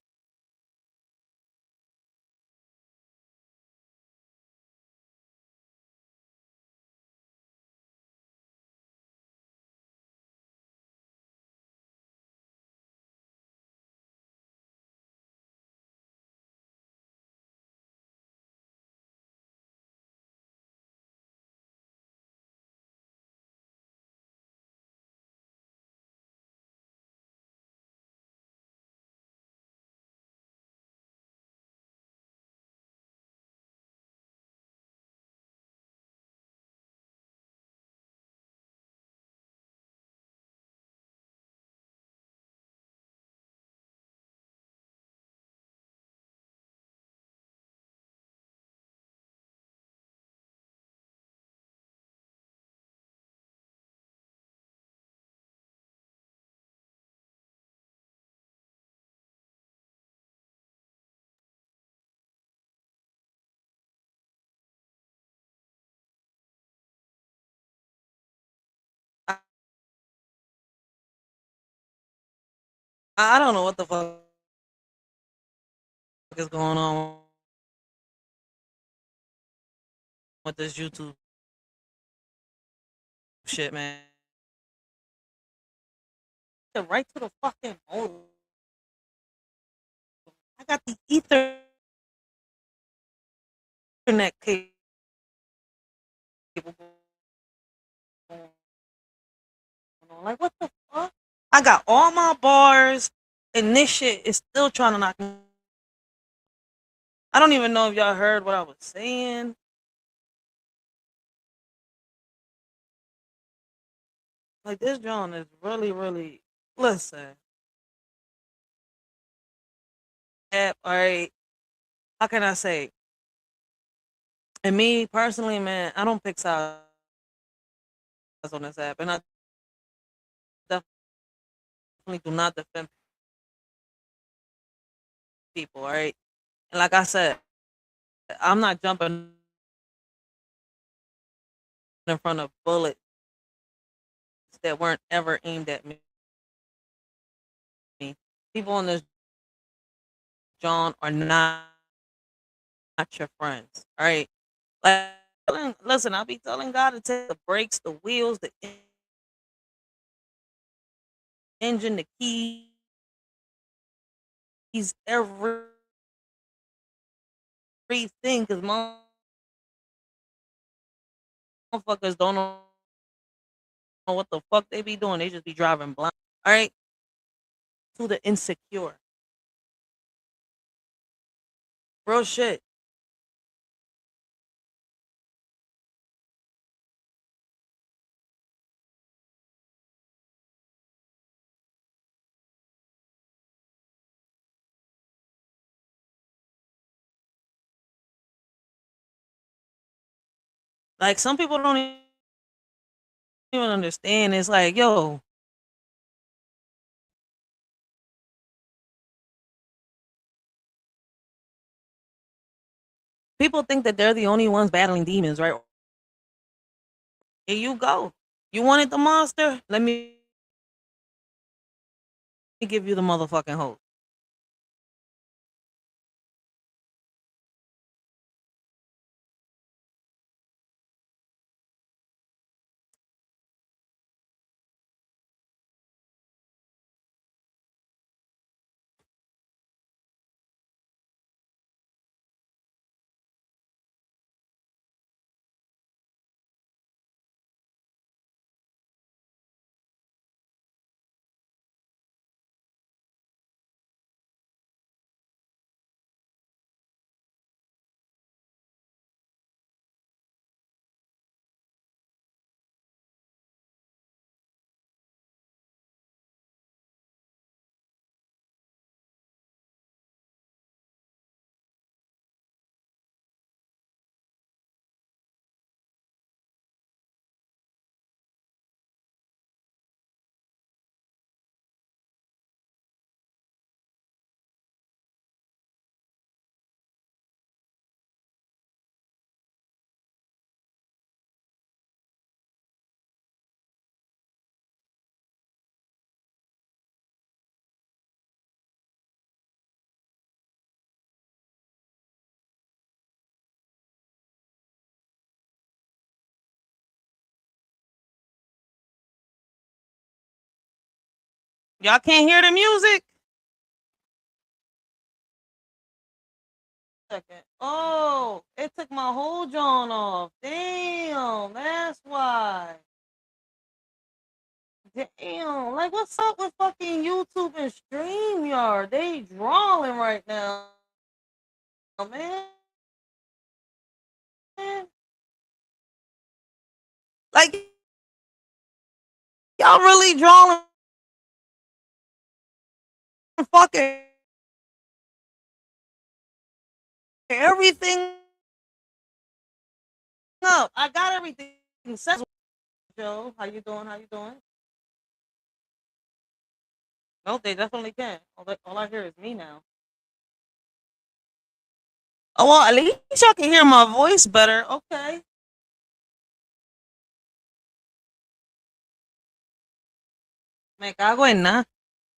I don't know what the fuck is going on with this YouTube shit, man. Right to the fucking hole. I got the Ethernet cable going on. Like, what the fuck? I got all my bars, and this shit is still trying to knock me. I don't even know if y'all heard what I was saying. Like, this John is really, really. Listen, all right. How can I say? And me personally, man, I don't pick sides on this app, and I definitely do not defend people. All right, and like I said, I'm not jumping in front of bullets that weren't ever aimed at me. People on this John are not your friends. All right, like listen, I'll be telling God to take the brakes, the wheels, the engine, the keys, everything, because motherfuckers don't know what the fuck they be doing. They just be driving blind. All right, to the insecure, real shit. Like some people don't even understand. It's like, yo, people think that they're the only ones battling demons, right? Here you go. You wanted the monster? Let me give you the motherfucking host. Y'all can't hear the music? Second. Oh, it took my whole John off. Damn, that's why. Damn, like what's up with fucking YouTube and StreamYard? They drawing right now, man. Like y'all really drawing fucking everything up. I got everything set. Joe, how you doing? How you doing? No, they definitely can. All I hear is me now. Oh well, at least y'all can hear my voice better. Okay. Me cago en nada.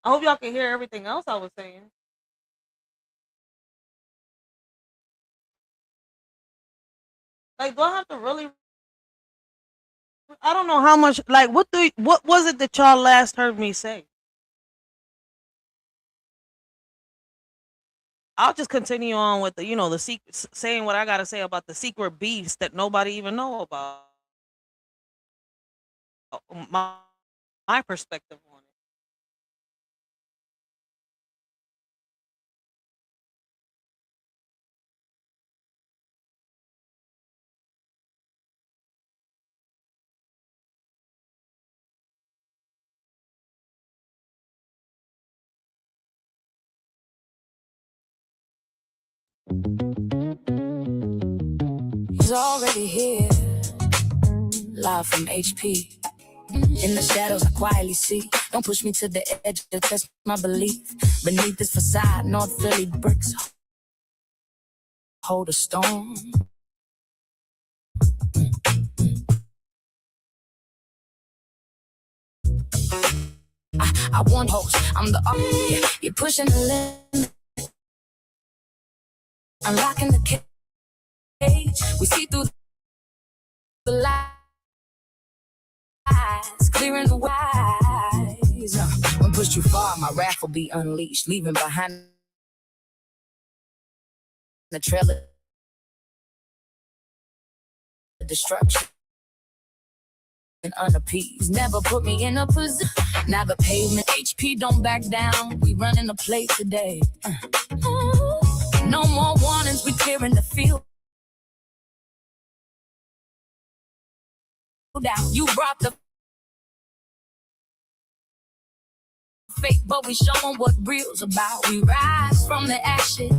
I hope y'all can hear everything else I was saying. Like, do I have to really? I don't know how much. Like, what was it that y'all last heard me say? I'll just continue on with the secret, saying what I gotta say about the secret beefs that nobody even know about. My my perspective on it. He's already here, live from HP. In the shadows, I quietly see. Don't push me to the edge to test my belief. Beneath this facade, North Philly bricks hold a storm. I want host. I'm the yeah, you're pushing the limit, unlocking the cage. We see through the lies, clearing the wise. When pushed too far, my wrath will be unleashed, leaving behind the trail of destruction and unappeased. Never put me in a position. Now the pavement, HP don't back down. We running the play today. No more warnings, we clearing the field down. You brought the fake, but we show 'em what real's about. We rise from the ashes.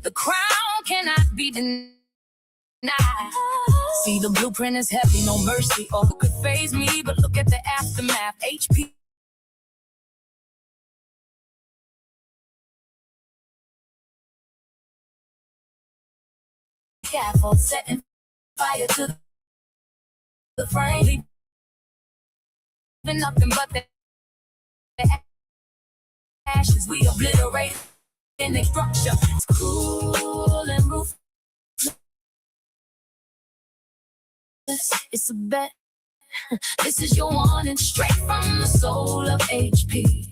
The crown cannot be denied. See, the blueprint is heavy, no mercy. Or who could phase me, but look at the aftermath. HP. Careful, setting fire to the frame. Leaving nothing but the ashes we obliterate in the structure. It's cruel and ruthless. It's a bet. This is your warning, straight from the soul of HP.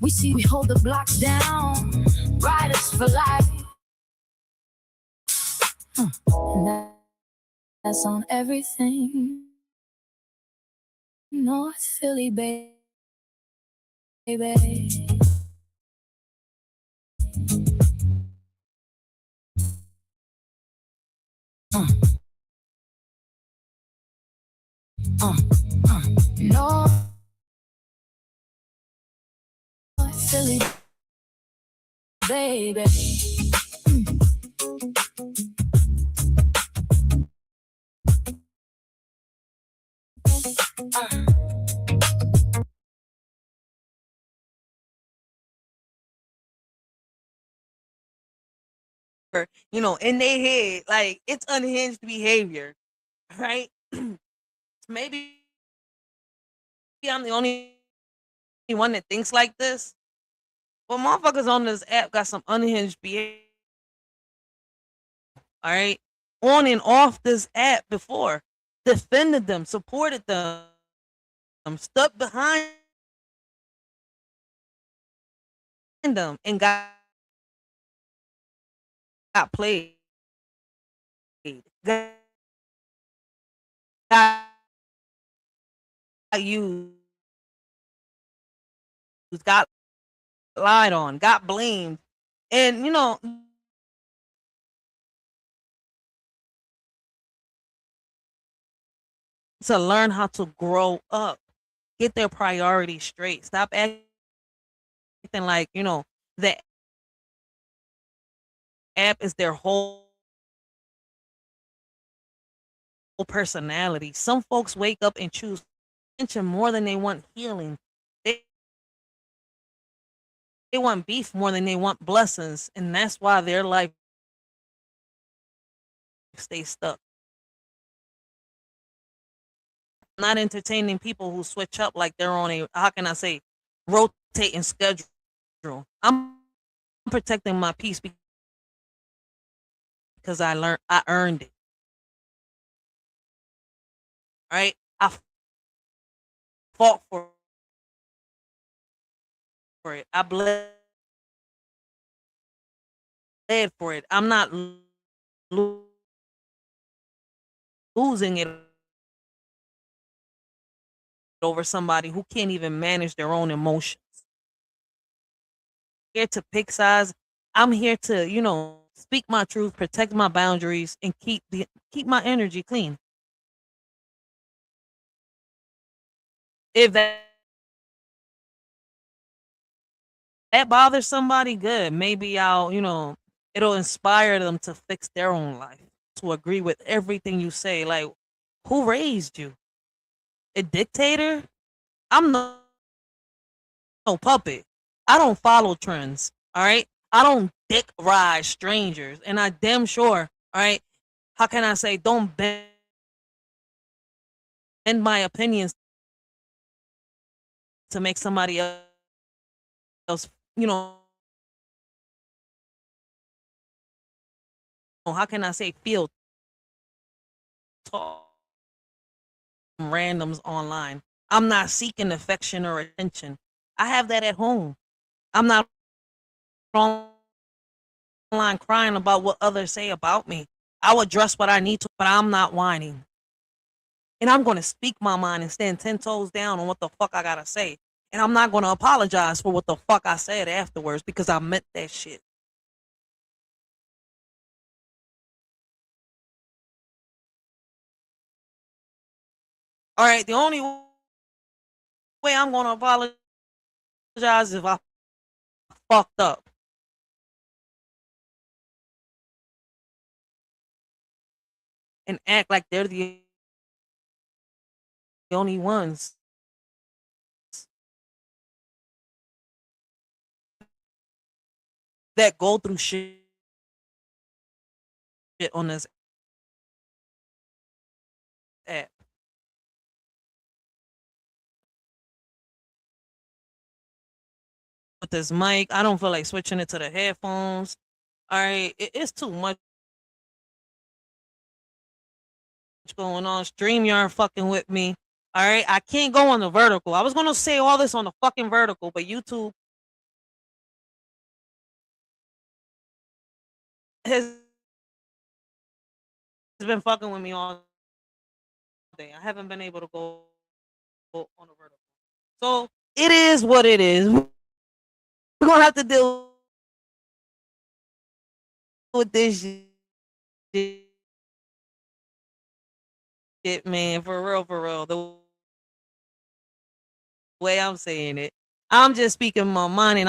We hold the blocks down, riders for life. And that's on everything. North Philly, baby. Uh, North Philly, baby. In their head, like it's unhinged behavior, right? Maybe I'm the only one that thinks like this, but motherfuckers on this app got some unhinged behavior. All right, on and off this app before, defended them, supported them, stuck behind them, and got played, got used, got lied on, got blamed, and to learn how to grow up, get their priorities straight, stop acting like the app is their whole personality. Some folks wake up and choose attention more than they want healing. They want beef more than they want blessings, and that's why their life stays stuck. Not entertaining people who switch up like they're on a, how can I say, dictating schedule. I'm protecting my peace because I earned it. Right? I fought for it. I bled for it. I'm not losing it over somebody who can't even manage their own emotions. Here to pick sides. I'm here to, speak my truth, protect my boundaries, and keep my energy clean. If that bothers somebody, good. Maybe it'll inspire them to fix their own life, to agree with everything you say. Like, who raised you? A dictator? I'm no puppet. I don't follow trends. All right. I don't dick ride strangers. And I damn sure, all right, how can I say, don't bend my opinions to make somebody else, how can I say, feel tall randoms online. I'm not seeking affection or attention. I have that at home. I'm not online crying about what others say about me. I'll address what I need to, but I'm not whining. And I'm going to speak my mind and stand 10 toes down on what the fuck I got to say. And I'm not going to apologize for what the fuck I said afterwards because I meant that shit. All right, the only way I'm going to apologize is if I fucked up. And act like they're the only ones that go through shit on this app. With this mic, I don't feel like switching it to the headphones. All right, it's too much going on. StreamYard fucking with me. All right, I can't go on the vertical. I was gonna say all this on the fucking vertical, but YouTube has been fucking with me all day. I haven't been able to go on the vertical. So it is what it is. We're gonna have to deal with this shit, man. For real. The way I'm saying it, I'm just speaking my mind, and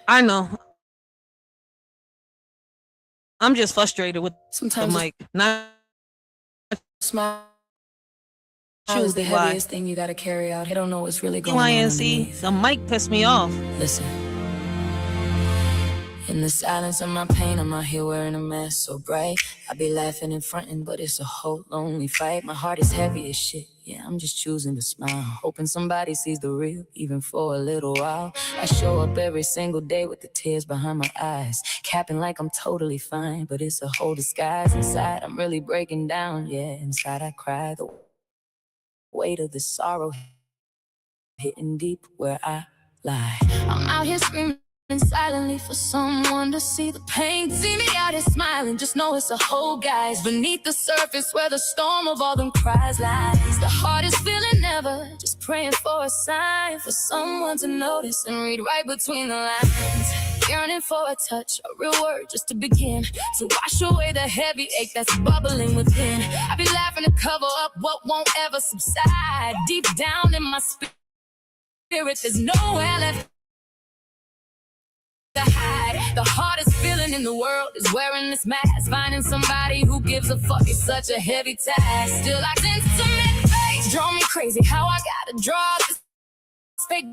I know. I'm just frustrated with Sometimes the mic. Not smile is the choosing why. heaviest thing you gotta carry out. I don't know what's really going on YNC, underneath. the mic pissed me off. Listen. In the silence of my pain, I'm out here wearing a mask so bright. I be laughing and fronting, but it's a whole lonely fight. My heart is heavy as shit. Yeah, I'm just choosing to smile, hoping somebody sees the real, even for a little while. I show up every single day with the tears behind my eyes, capping like I'm totally fine, but it's a whole disguise. Inside, I'm really breaking down. Yeah, inside I cry. The weight of the sorrow hitting deep where I lie. I'm out here screaming silently for someone to see the pain. See me out here smiling, just know it's a whole guise beneath the surface where the storm of all them cries lies. The hardest feeling ever, just praying for a sign, for someone to notice and read right between the lines. Yearning for a touch, a real word just to begin, to wash away the heavy ache that's bubbling within. I be laughing to cover up what won't ever subside. Deep down in my spirit, there's nowhere left to hide. The hardest feeling in the world is wearing this mask, finding somebody who gives a fuck is such a heavy task. Still I intimate face, draw me crazy how I gotta draw this fake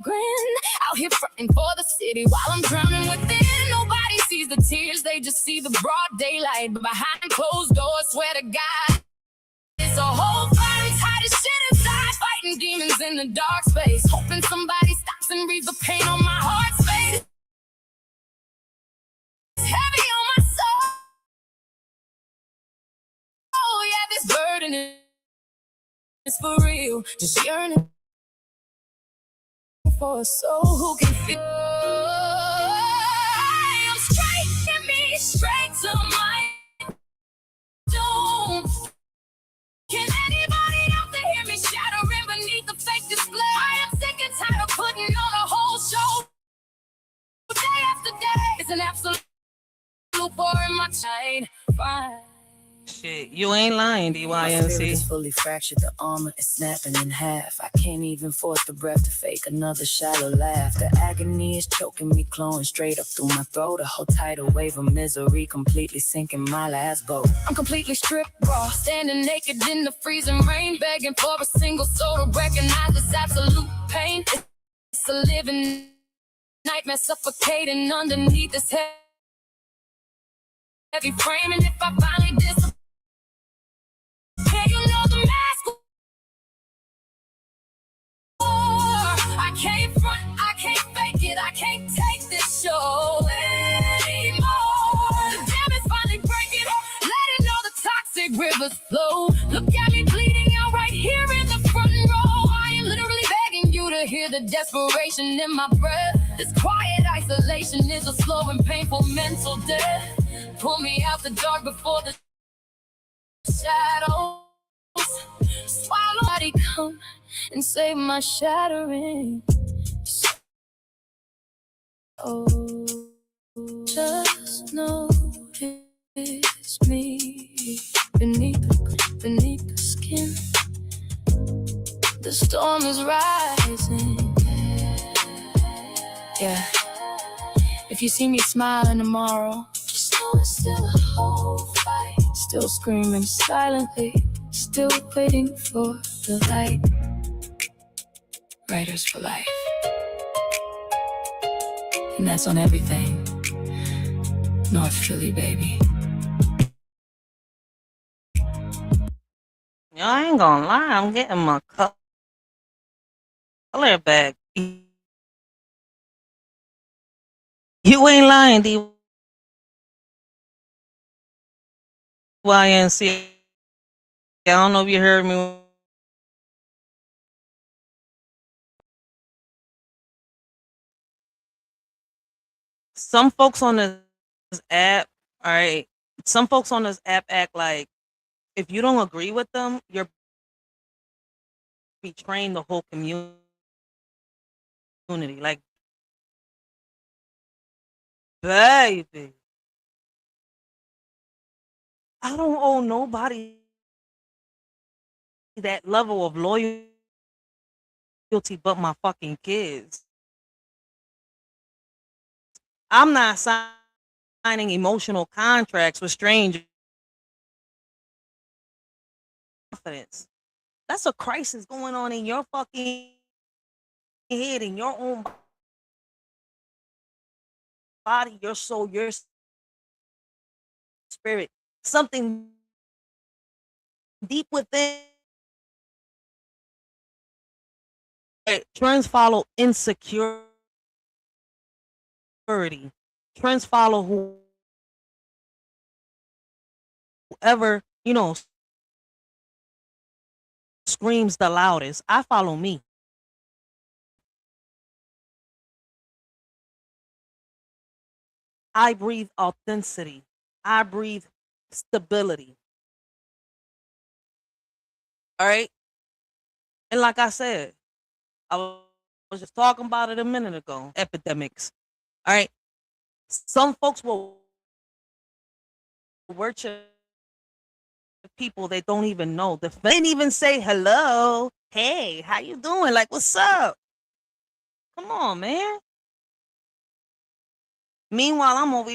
grin. Out here fronting for the city while I'm drowning within. Nobody sees the tears, they just see the broad daylight, but behind closed doors, swear to God It's a whole fight, tired of shit inside, fighting demons in the dark space, hoping somebody stops and reads the pain on my heart space. It's heavy on my soul. Oh yeah, this burden is for real. Just yearning for a soul who can feel. I'm straight, get me straight to my doom. Can anybody out there hear me shattering beneath the fake display? I am sick and tired of putting on a whole show day after day. It's an absolute war in my chain. Fine. Shit, you ain't lying, My spirit is DYNC. fully fractured, the armor is snapping in half. I can't even force the breath to fake another shallow laugh. The agony is choking me, clawing straight up through my throat. A whole tidal wave of misery completely sinking my last boat. I'm completely stripped raw, standing naked in the freezing rain, begging for a single soul to recognize this absolute pain. It's a living nightmare suffocating underneath this heavy frame. And if I finally disappear, you know the mask war. I can't front, I can't fake it, I can't take this show anymore. The dam is finally breaking, letting all the toxic rivers flow. Look at me bleeding out right here in the front row. I am literally begging you to hear the desperation in my breath. This quiet isolation is a slow and painful mental death. Pull me out the dark before the shadows swallow. Body come and save my shattering soul. Just notice me beneath the skin. The storm is rising. Yeah. If you see me smiling tomorrow, just know it's still a whole fight. Still screaming silently, still waiting for the light. Writers for life. And that's on everything. North Philly, baby. Yo, I ain't gonna lie, I'm getting my color back. You ain't lying, DYNC. I don't know if you heard me. Some folks on this app, all right, some folks on this app act like if you don't agree with them, you're betraying the whole community. Like, baby, I don't owe nobody that level of loyalty but my fucking kids. I'm not signing emotional contracts with strangers. Confidence. That's a crisis going on in your fucking head, in your own body, your soul, your spirit. Something deep within. Trends follow insecurity. Trends follow whoever, screams the loudest. I follow me. I breathe authenticity. I breathe stability. All right. And like I said, I was just talking about it a minute ago. Epidemics. All right. Some folks will worship people they don't even know. They didn't even say hello. Hey, how you doing? Like, what's up? Come on, man. Meanwhile, I'm over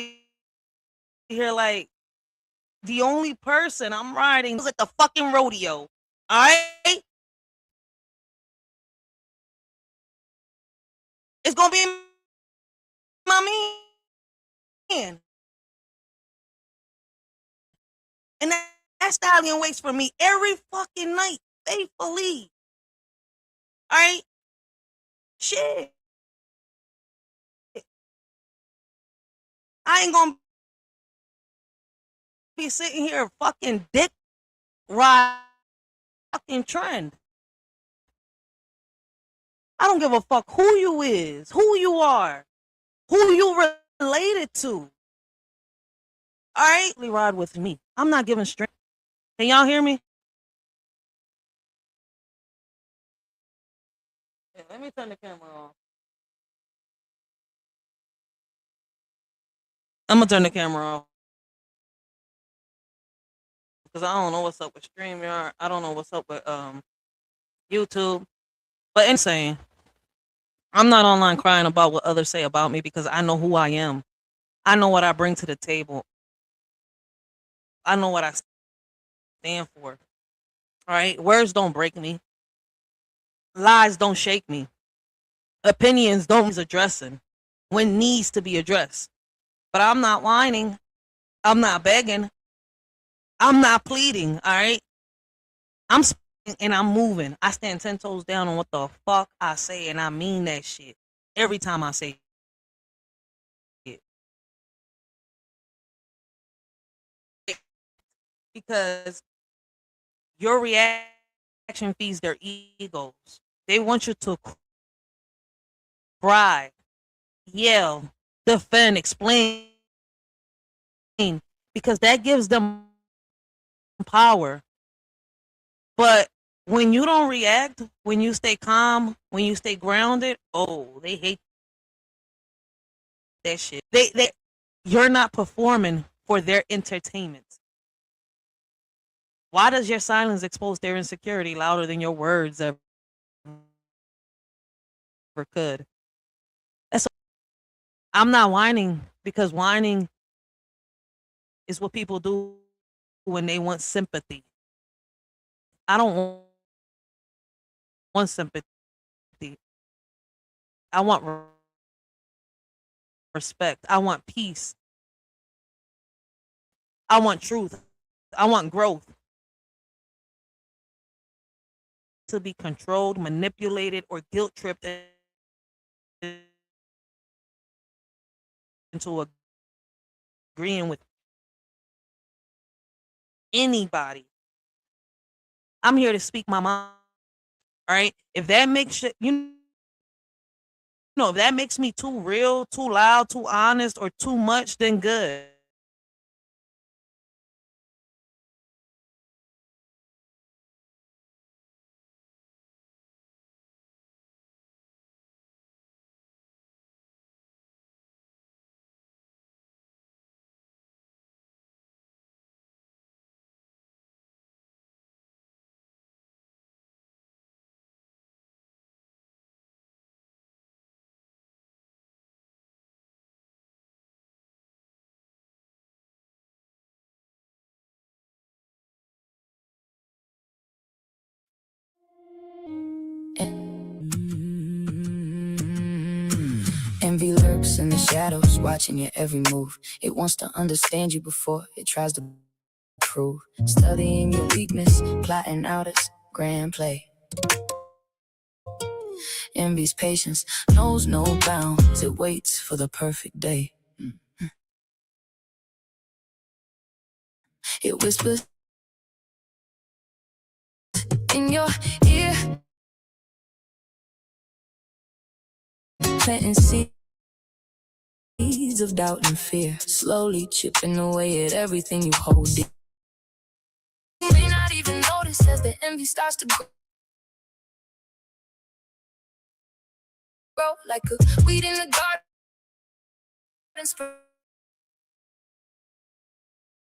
here like the only person I'm riding is at the fucking rodeo. All right. It's gonna be my man. And stallion waits for me every fucking night, faithfully. All right? Shit. I ain't gonna be sitting here fucking dick ride fucking trend. I don't give a fuck who you is, who you are, who you related to. All right? Ride with me. I'm not giving strength. Can y'all hear me? Yeah, let me turn the camera on. I'm gonna turn the camera off because I don't know what's up with StreamYard. I don't know what's up with YouTube. But insane. I'm not online crying about what others say about me because I know who I am. I know what I bring to the table. I know what I stand for. All right? Words don't break me. Lies don't shake me. Opinions don't need addressing when needs to be addressed. But I'm not whining. I'm not begging. I'm not pleading. All right? I'm speaking and I'm moving. I stand 10 toes down on what the fuck I say, and I mean that shit every time I say it. Because your reaction feeds their egos. They want you to cry, yell, defend, explain, because that gives them power. But when you don't react, when you stay calm, when you stay grounded, oh, they hate that shit. You're not performing for their entertainment. Why does your silence expose their insecurity louder than your words ever could? I'm not whining because whining is what people do when they want sympathy. I don't want sympathy. I want respect. I want peace. I want truth. I want growth. To be controlled, manipulated, or guilt tripped into agreeing with anybody. I'm here to speak my mind. All right. If that makes if that makes me too real, too loud, too honest, or too much, then good. Envy lurks in the shadows, watching your every move. It wants to understand you before it tries to prove. Studying your weakness, plotting out its grand play. Envy's patience knows no bounds. It waits for the perfect day. It whispers in your ear, planting seeds of doubt and fear, slowly chipping away at everything you hold dear. You may not even notice as the envy starts to grow like a weed in the garden,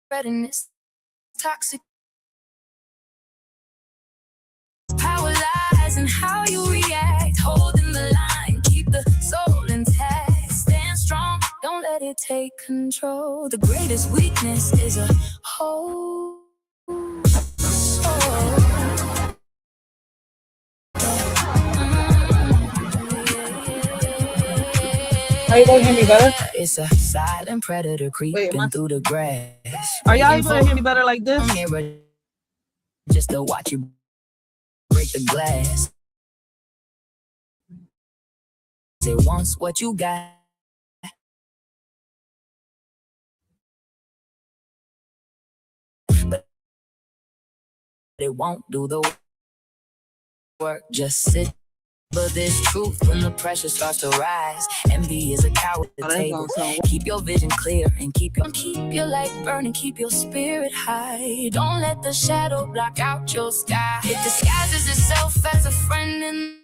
spreading its toxic power. Lies in how you react, holding the line, keep the soul intact. Stand strong, don't let it take control. The greatest weakness is a whole soul. Are you gonna hear me better? It's a silent predator creeping through the grass. Are y'all able to hear me better like this? just to watch you break the glass. It wants what you got, but it won't do the work. Just sit. But there's truth when the pressure starts to rise. Envy is a coward at the table. Keep your vision clear and keep your light burning, keep your spirit high. Don't let the shadow block out your sky. It disguises itself as a friend in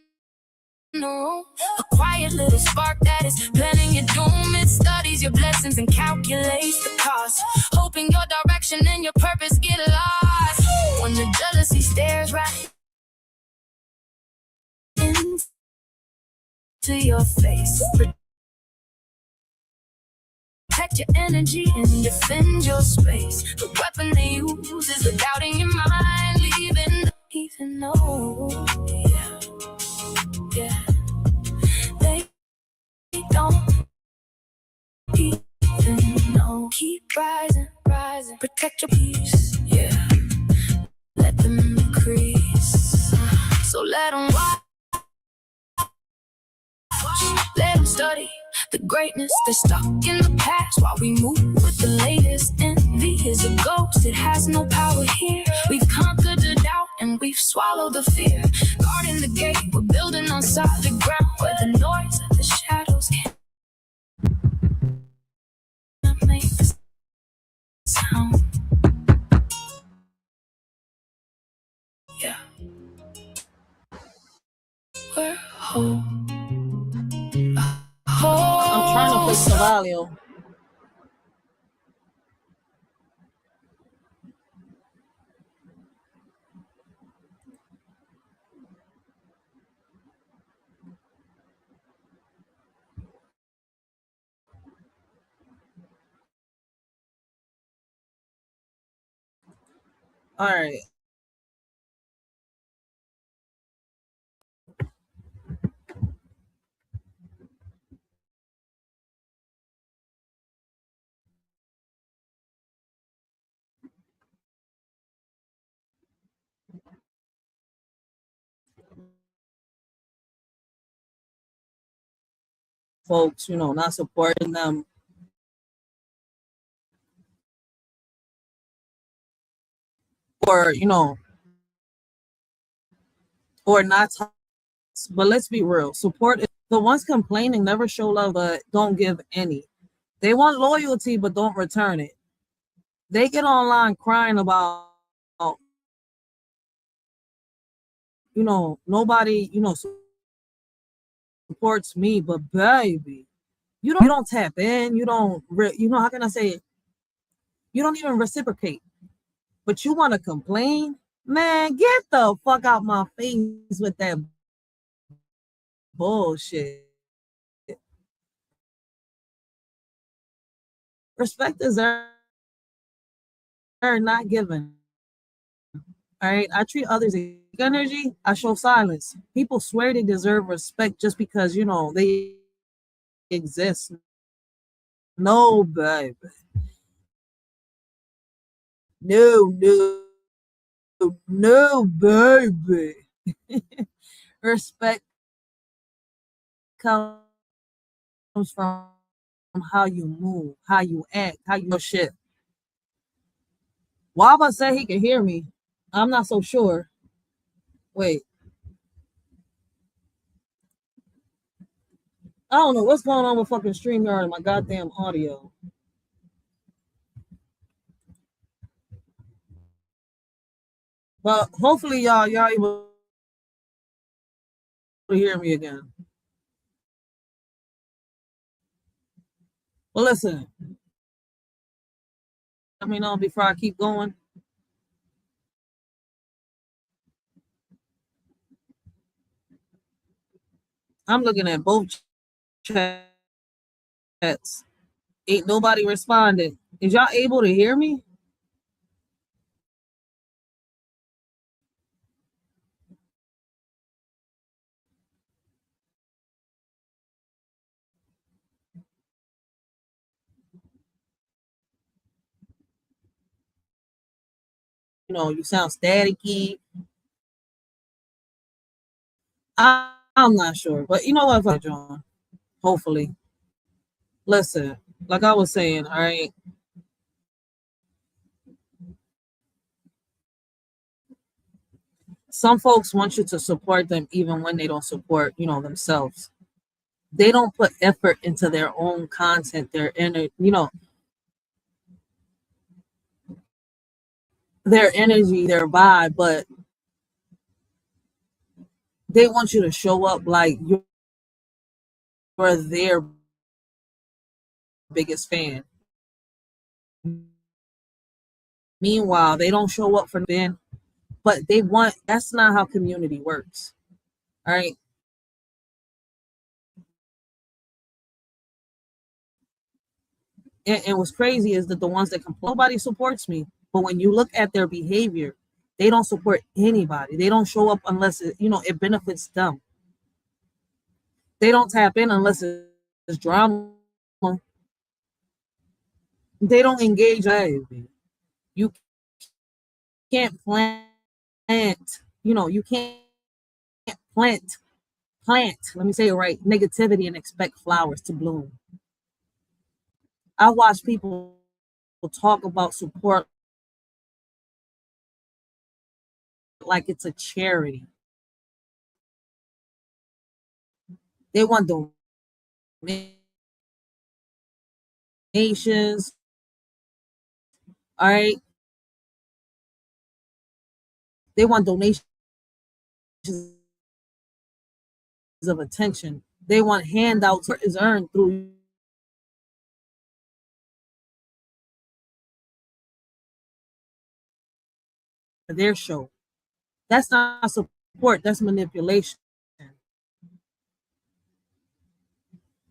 the room, a quiet little spark that is planning your doom. It studies your blessings and calculates the cost, hoping your direction and your purpose get lost. When the jealousy stares right into your face, protect your energy and defend your space. The weapon they use is the doubt in your mind, even know, yeah, they don't even know. Keep rising, rising, protect your peace, yeah, let them increase. So let them watch, let them study the greatness that's stuck in the past while we move with the latest. Envy is a ghost, it has no power here. We've conquered the doubt and we've swallowed the fear. Guarding the gate, we're building on solid ground where the noise of the shadows can't make a sound. Yeah, we're home. I'm trying to fix the volume. All right. Folks, not supporting them, or or not. But let's be real, support the ones complaining never show love but don't give any. They want loyalty but don't return it. They get online crying about nobody supports me, but baby, you don't tap in, you don't how can I say it, you don't even reciprocate, but you want to complain. Man, get the fuck out my face with that bullshit. Respect is earned, not given. All right, I treat others with energy. I show silence. People swear they deserve respect just because they exist. No, baby. No, no, no, baby. Respect comes from how you move, how you act, how you shit. Waba said he could hear me. I'm not so sure. Wait. I don't know what's going on with fucking StreamYard and my goddamn audio. But hopefully y'all able to hear me again. Well, listen. Let me know before I keep going. I'm looking at both chats. Ain't nobody responded. Is y'all able to hear me? you sound staticky. I'm not sure, but you know what, John? Hopefully. Listen, like I was saying, all right, some folks want you to support them even when they don't support, themselves. They don't put effort into their own content, their inner, their energy, their vibe, but they want you to show up like you're their biggest fan. Meanwhile, they don't show up for them, but that's not how community works. All right. And what's crazy is that the ones that complain, nobody supports me. But when you look at their behavior, they don't support anybody. They don't show up unless it benefits them. They don't tap in unless it's drama. They don't engage. You can't plant. You can't plant plant. Let me say it right. Negativity and expect flowers to bloom. I watch people talk about support like it's a charity. They want donations. All right. They want donations of attention. They want handouts is earned through their show. That's not support. That's manipulation.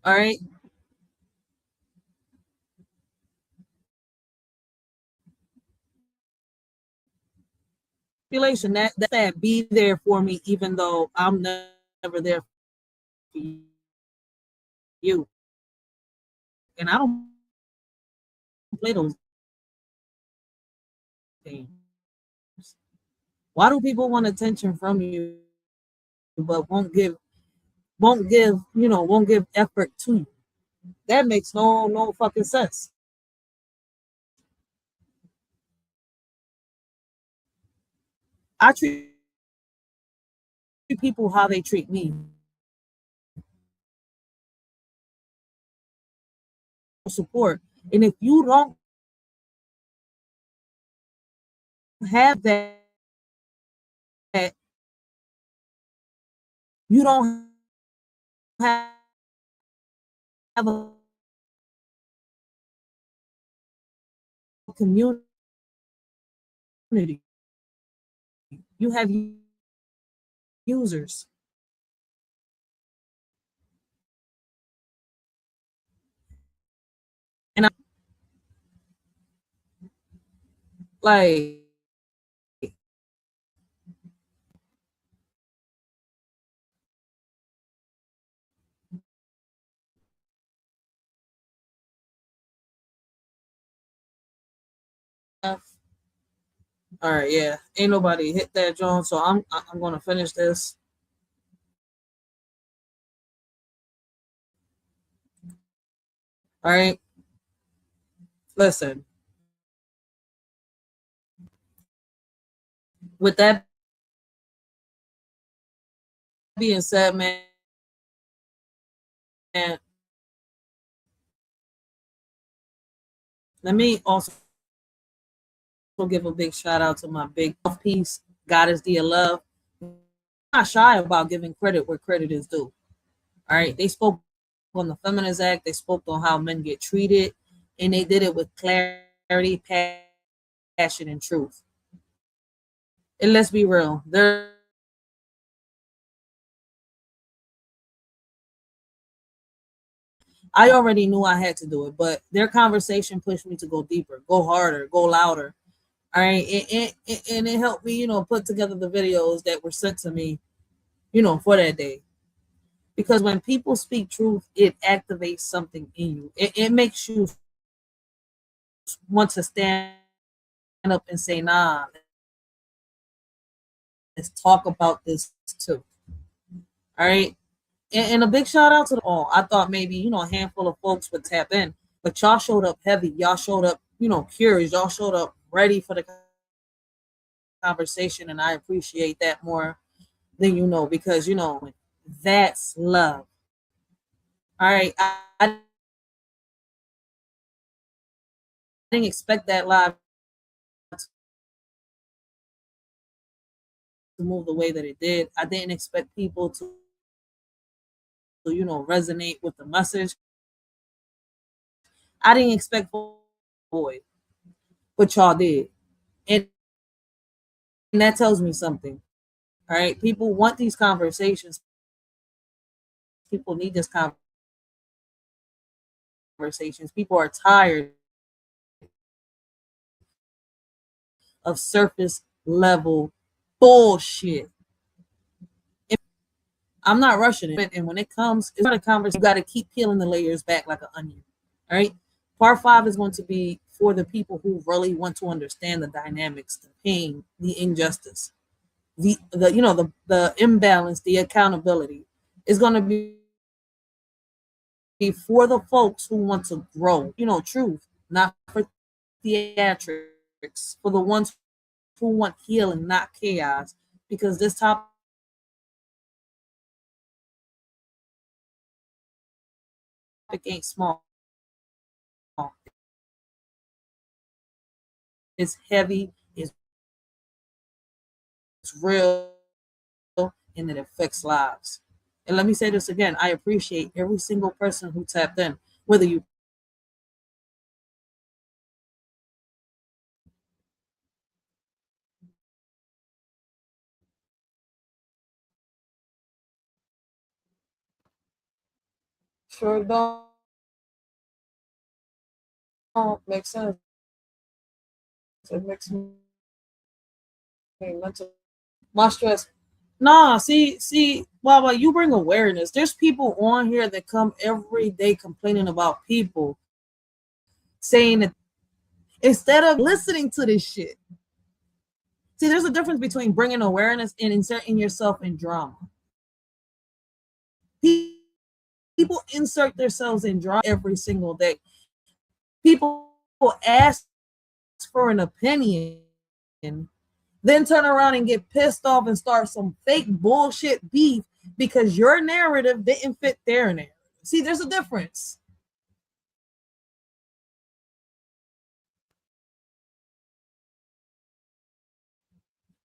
All right. Manipulation. That be there for me, even though I'm never there for you. And I don't play those games. Why do people want attention from you but won't give effort to you? That makes no fucking sense. I treat people how they treat me. Support. And if you don't have that you don't have a community. You have users. And I like all right, yeah. Ain't nobody hit that John, so I'm gonna finish this. All right. Listen. With that being said, man, let me also give a big shout out to my big piece, Goddess Dia Love. I'm not shy about giving credit where credit is due. All right. They spoke on the Feminist Act, they spoke on how men get treated, and they did it with clarity, passion, and truth. And let's be real, I already knew I had to do it, but their conversation pushed me to go deeper, go harder, go louder. All right. And it helped me, put together the videos that were sent to me, for that day. Because when people speak truth, it activates something in you. It makes you want to stand up and say, nah, talk about this too. All right. And a big shout out to the all. I thought maybe, a handful of folks would tap in, but y'all showed up heavy. Y'all showed up, curious. Y'all showed up ready for the conversation. And I appreciate that more than because, that's love. All right. I didn't expect that live to move the way that it did. I didn't expect people to resonate with the message. I didn't expect boy, but y'all did. And that tells me something. All right. People want these conversations. People need this conversations. People are tired of surface level bullshit. I'm not rushing it. And when it comes, it's not a conversation. You got to keep peeling the layers back like an onion. All right. Part 5 is going to be for the people who really want to understand the dynamics, the pain, the injustice, the imbalance, the accountability. Is going to be for the folks who want to grow, truth, not for theatrics, for the ones who want healing, not chaos, because this topic ain't small. It's heavy, it's real, and it affects lives. And let me say this again, I appreciate every single person who tapped in, whether you sure don't make sense. It makes me mental. My stress. Nah, see, Baba, you bring awareness. There's people on here that come every day complaining about people saying that instead of listening to this shit. See, there's a difference between bringing awareness and inserting yourself in drama. People insert themselves in drama every single day. People ask for an opinion, then turn around and get pissed off and start some fake bullshit beef because your narrative didn't fit their narrative. See, there's a difference.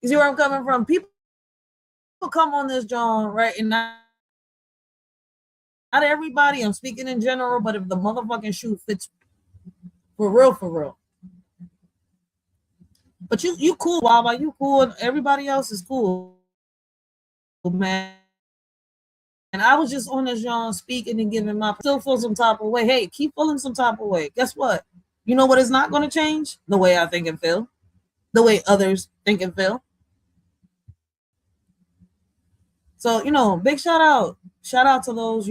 You see where I'm coming from? People come on this John, right? And not everybody, I'm speaking in general, but if the motherfucking shoe fits for real. But you cool, Wawa, you cool. Everybody else is cool, man. And I was just on this John speaking and giving my still feel some type of way. Hey, keep feeling some type of way. Guess what? You know what is not going to change? The way I think and feel, the way others think and feel. So, big shout out. Shout out to those,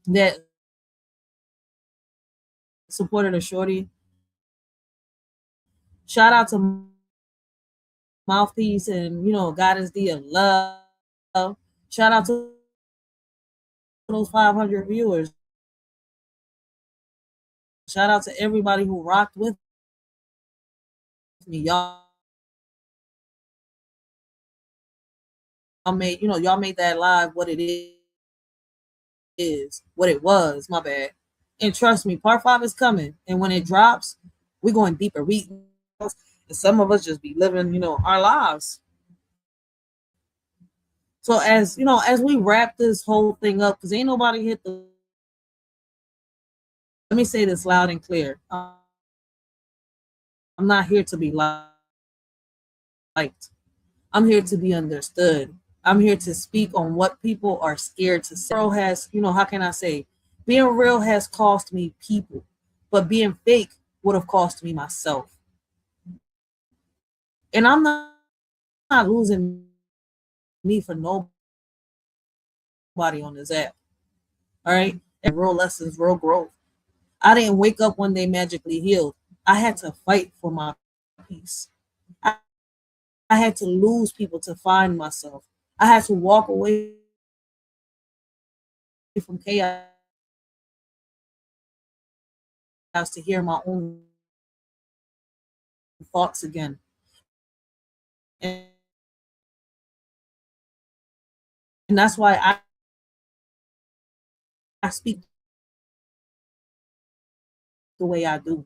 that supported a shorty. Shout out to Mouthpiece and, Goddess D of Love. Shout out to those 500 viewers. Shout out to everybody who rocked with me. Y'all made that live what it is, what it was, my bad. And trust me, part 5 is coming. And when it drops, we're going deeper. And some of us just be living, our lives. So as we wrap this whole thing up, because ain't nobody hit the, let me say this loud and clear. I'm not here to be liked. I'm here to be understood. I'm here to speak on what people are scared to say. Real has, how can I say, being real has cost me people, but being fake would have cost me myself. And I'm not losing me for nobody on this app. All right. And real lessons, real growth. I didn't wake up one day magically healed. I had to fight for my peace. had to lose people to find myself. I had to walk away from chaos to hear my own thoughts again. And that's why I speak the way I do.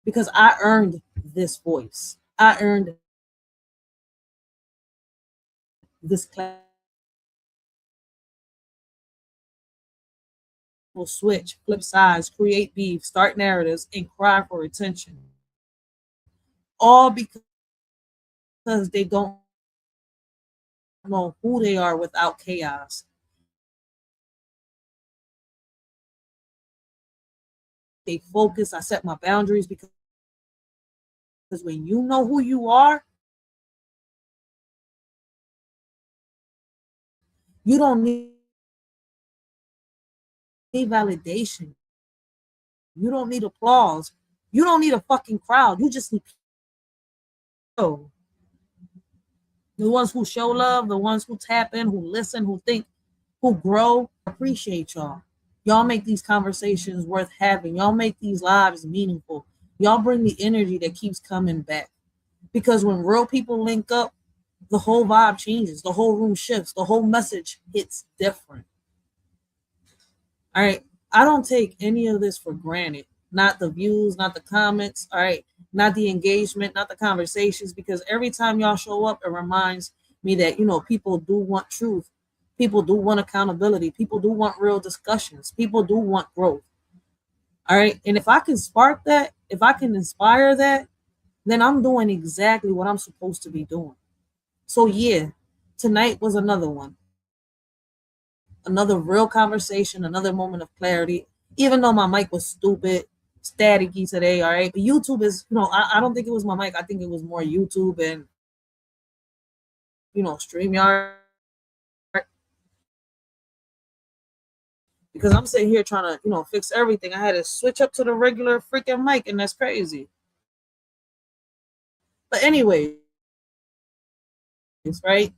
Because I earned this voice. I earned this class. Will switch, flip sides, create beef, start narratives, and cry for attention. All because they don't know who they are without chaos. They focus. I set my boundaries because when you know who you are, you don't need validation. You don't need applause. You don't need a fucking crowd. You just need people. The ones who show love, the ones who tap in, who listen, who think, who grow. Appreciate y'all. Y'all make these conversations worth having. Y'all make these lives meaningful. Y'all bring the energy that keeps coming back. Because when real people link up, the whole vibe changes. The whole room shifts. The whole message hits different. All right. I don't take any of this for granted. Not the views, not the comments. All right. Not the engagement, not the conversations. Because every time y'all show up, it reminds me that, people do want truth. People do want accountability. People do want real discussions. People do want growth. All right. And if I can spark that, if I can inspire that, then I'm doing exactly what I'm supposed to be doing. So yeah, tonight was another one. Another real conversation, another moment of clarity. Even though my mic was stupid, staticky today, all right. But YouTube is, I don't think it was my mic. I think it was more YouTube and, StreamYard. Because I'm sitting here trying to, fix everything. I had to switch up to the regular freaking mic, and that's crazy. But anyways, right?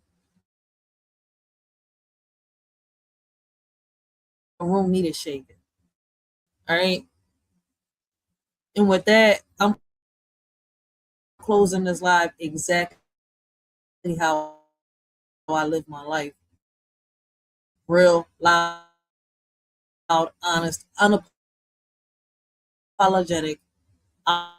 The room needed shaking. All right. And with that, I'm closing this live exactly how I live my life. Real, loud, honest, unapologetic. I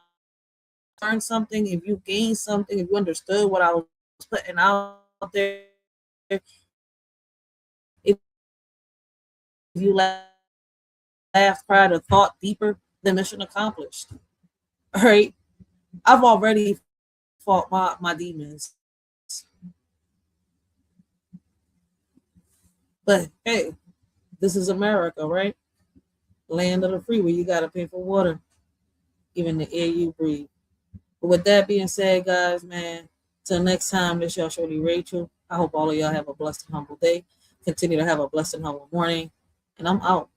learned something. If you gained something, if you understood what I was putting out there, if you laughed, cried, or thought deeper, then mission accomplished. All right. I've already fought my demons. But hey, this is America, right? Land of the free, where you gotta pay for water, even the air you breathe. But with that being said, guys, man, till next time, this y'all shorty Rachel. I hope all of y'all have a blessed and humble day. Continue to have a blessed and humble morning. And I'm out.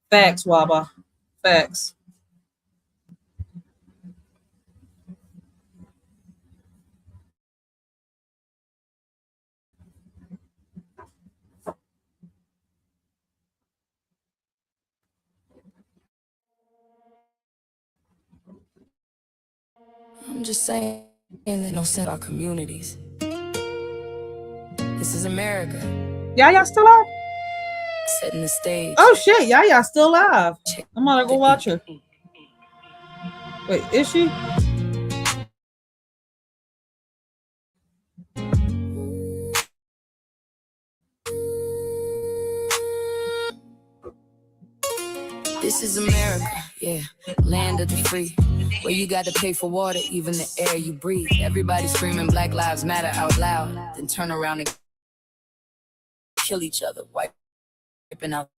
Facts, Waba. Facts. I'm just saying that no sense our communities. This is America. Y'all still live? Setting the stage. Oh shit, y'all still live. I'm gonna go watch her. Wait, is she? This is America, yeah, land of the free, where you got to pay for water, even the air you breathe. Everybody screaming Black Lives Matter out loud, then turn around and kill each other, wiping out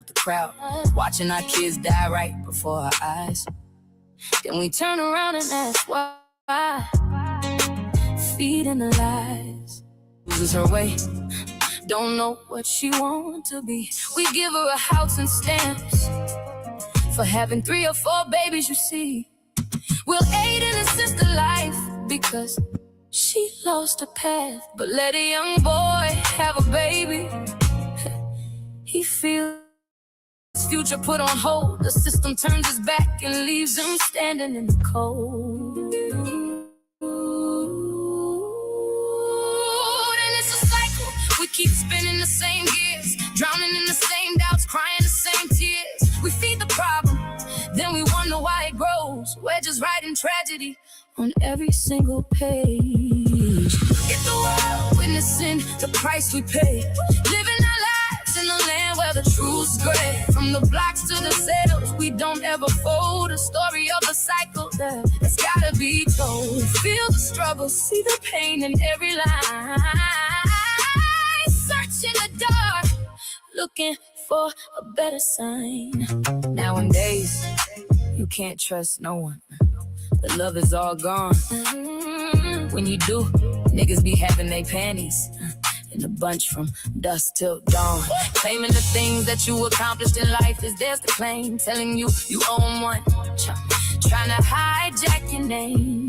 the crowd, watching our kids die right before our eyes. Then we turn around and ask why. Feeding the lies. Loses her way. Don't know what she wants to be. We give her a house and stamps for having 3 or 4 babies, you see. We'll aid and assist her life because she lost her path. But let a young boy have a baby. He feels his future put on hold. The system turns his back and leaves him standing in the cold. And it's a cycle. We keep spinning the same gears, drowning in the same doubts, crying the same tears. We feed the problem, then we wonder why it grows. We're just writing tragedy on every single page. Get the world witnessing the price we pay, living our lives in the land where the truth's gray. From the blocks to the sales, we don't ever fold. A story of a cycle that's gotta be told. Feel the struggle, see the pain in every line. Search in the dark, looking for a better sign. Nowadays, you can't trust no one. The love is all gone. When you do, niggas be having their panties in a bunch from dusk till dawn. Claiming the things that you accomplished in life is theirs to claim. Telling you you own one. Trying to hijack your name.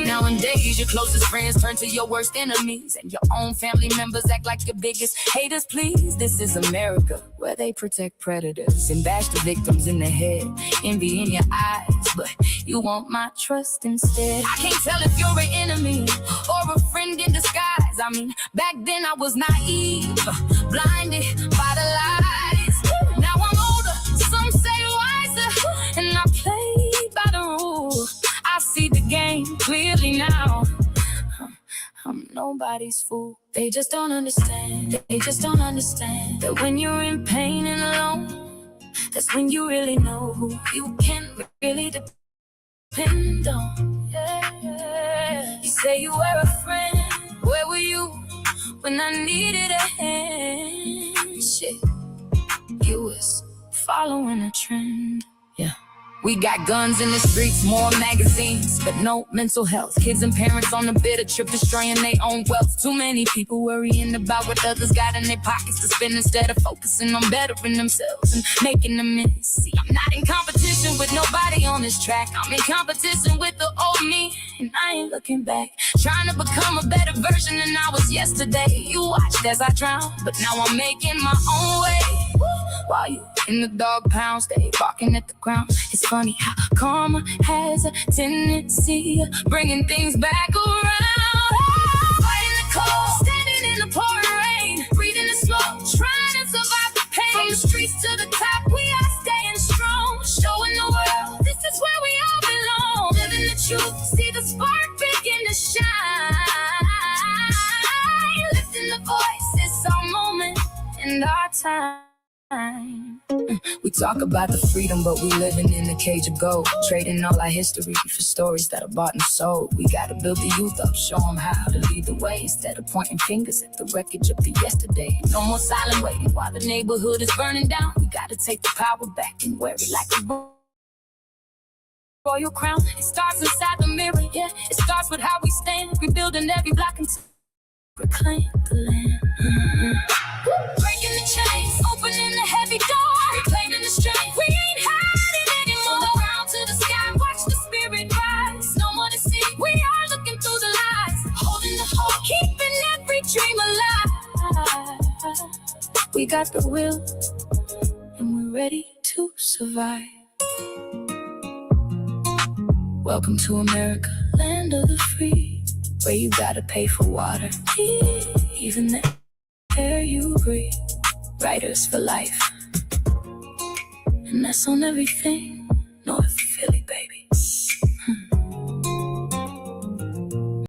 Nowadays, your closest friends turn to your worst enemies, and your own family members act like your biggest haters. Please, this is America, where they protect predators and bash the victims in the head. Envy in your eyes, but you want my trust instead. I can't tell if you're an enemy or a friend in disguise. I mean, back then I was naive, blinded by the lies. Now I'm older, some say wiser, and I play by the rules. I see the game clearly now. I'm nobody's fool. They just don't understand. They just don't understand that when you're in pain and alone, that's when you really know who you can really depend on. Yeah. You say you were a friend. Where were you when I needed a hand? Shit, you was following a trend. Yeah. We got guns in the streets, more magazines, but no mental health. Kids and parents on the bitter trip, destroying their own wealth. Too many people worrying about what others got in their pockets to spend instead of focusing on bettering themselves and making amends. See, I'm not in competition with nobody on this track. I'm in competition with the old me, and I ain't looking back. Trying to become a better version than I was yesterday. You watched as I drowned, but now I'm making my own way. While you in the dog pound, stay barking at the ground. It's funny how karma has a tendency of bringing things back around. Fighting the cold, standing in the pouring rain, breathing the smoke, trying to survive the pain. From the streets to the top, we are staying strong, showing the world this is where we all belong. Living the truth, see the spark begin to shine. Lifting the voice, it's our moment and our time. We talk about the freedom, but we living in a cage of gold, trading all our history for stories that are bought and sold. We gotta build the youth up, show them how to lead the way, instead of pointing fingers at the wreckage of the yesterday. No more silent waiting while the neighborhood is burning down. We gotta take the power back and wear it like a royal crown. It starts inside the mirror, yeah. It starts with how we stand, rebuilding every block until reclaim the land. Breaking the chains, opening the heavy door, reclaiming the strength. We ain't hiding anymore. From the ground to the sky, watch the spirit rise. No more to see, we are looking through the lies, holding the hope, keeping every dream alive. We got the will, and we're ready to survive. Welcome to America, land of the free, where you gotta pay for water, even the air you breathe. Writers for life, and that's on everything, north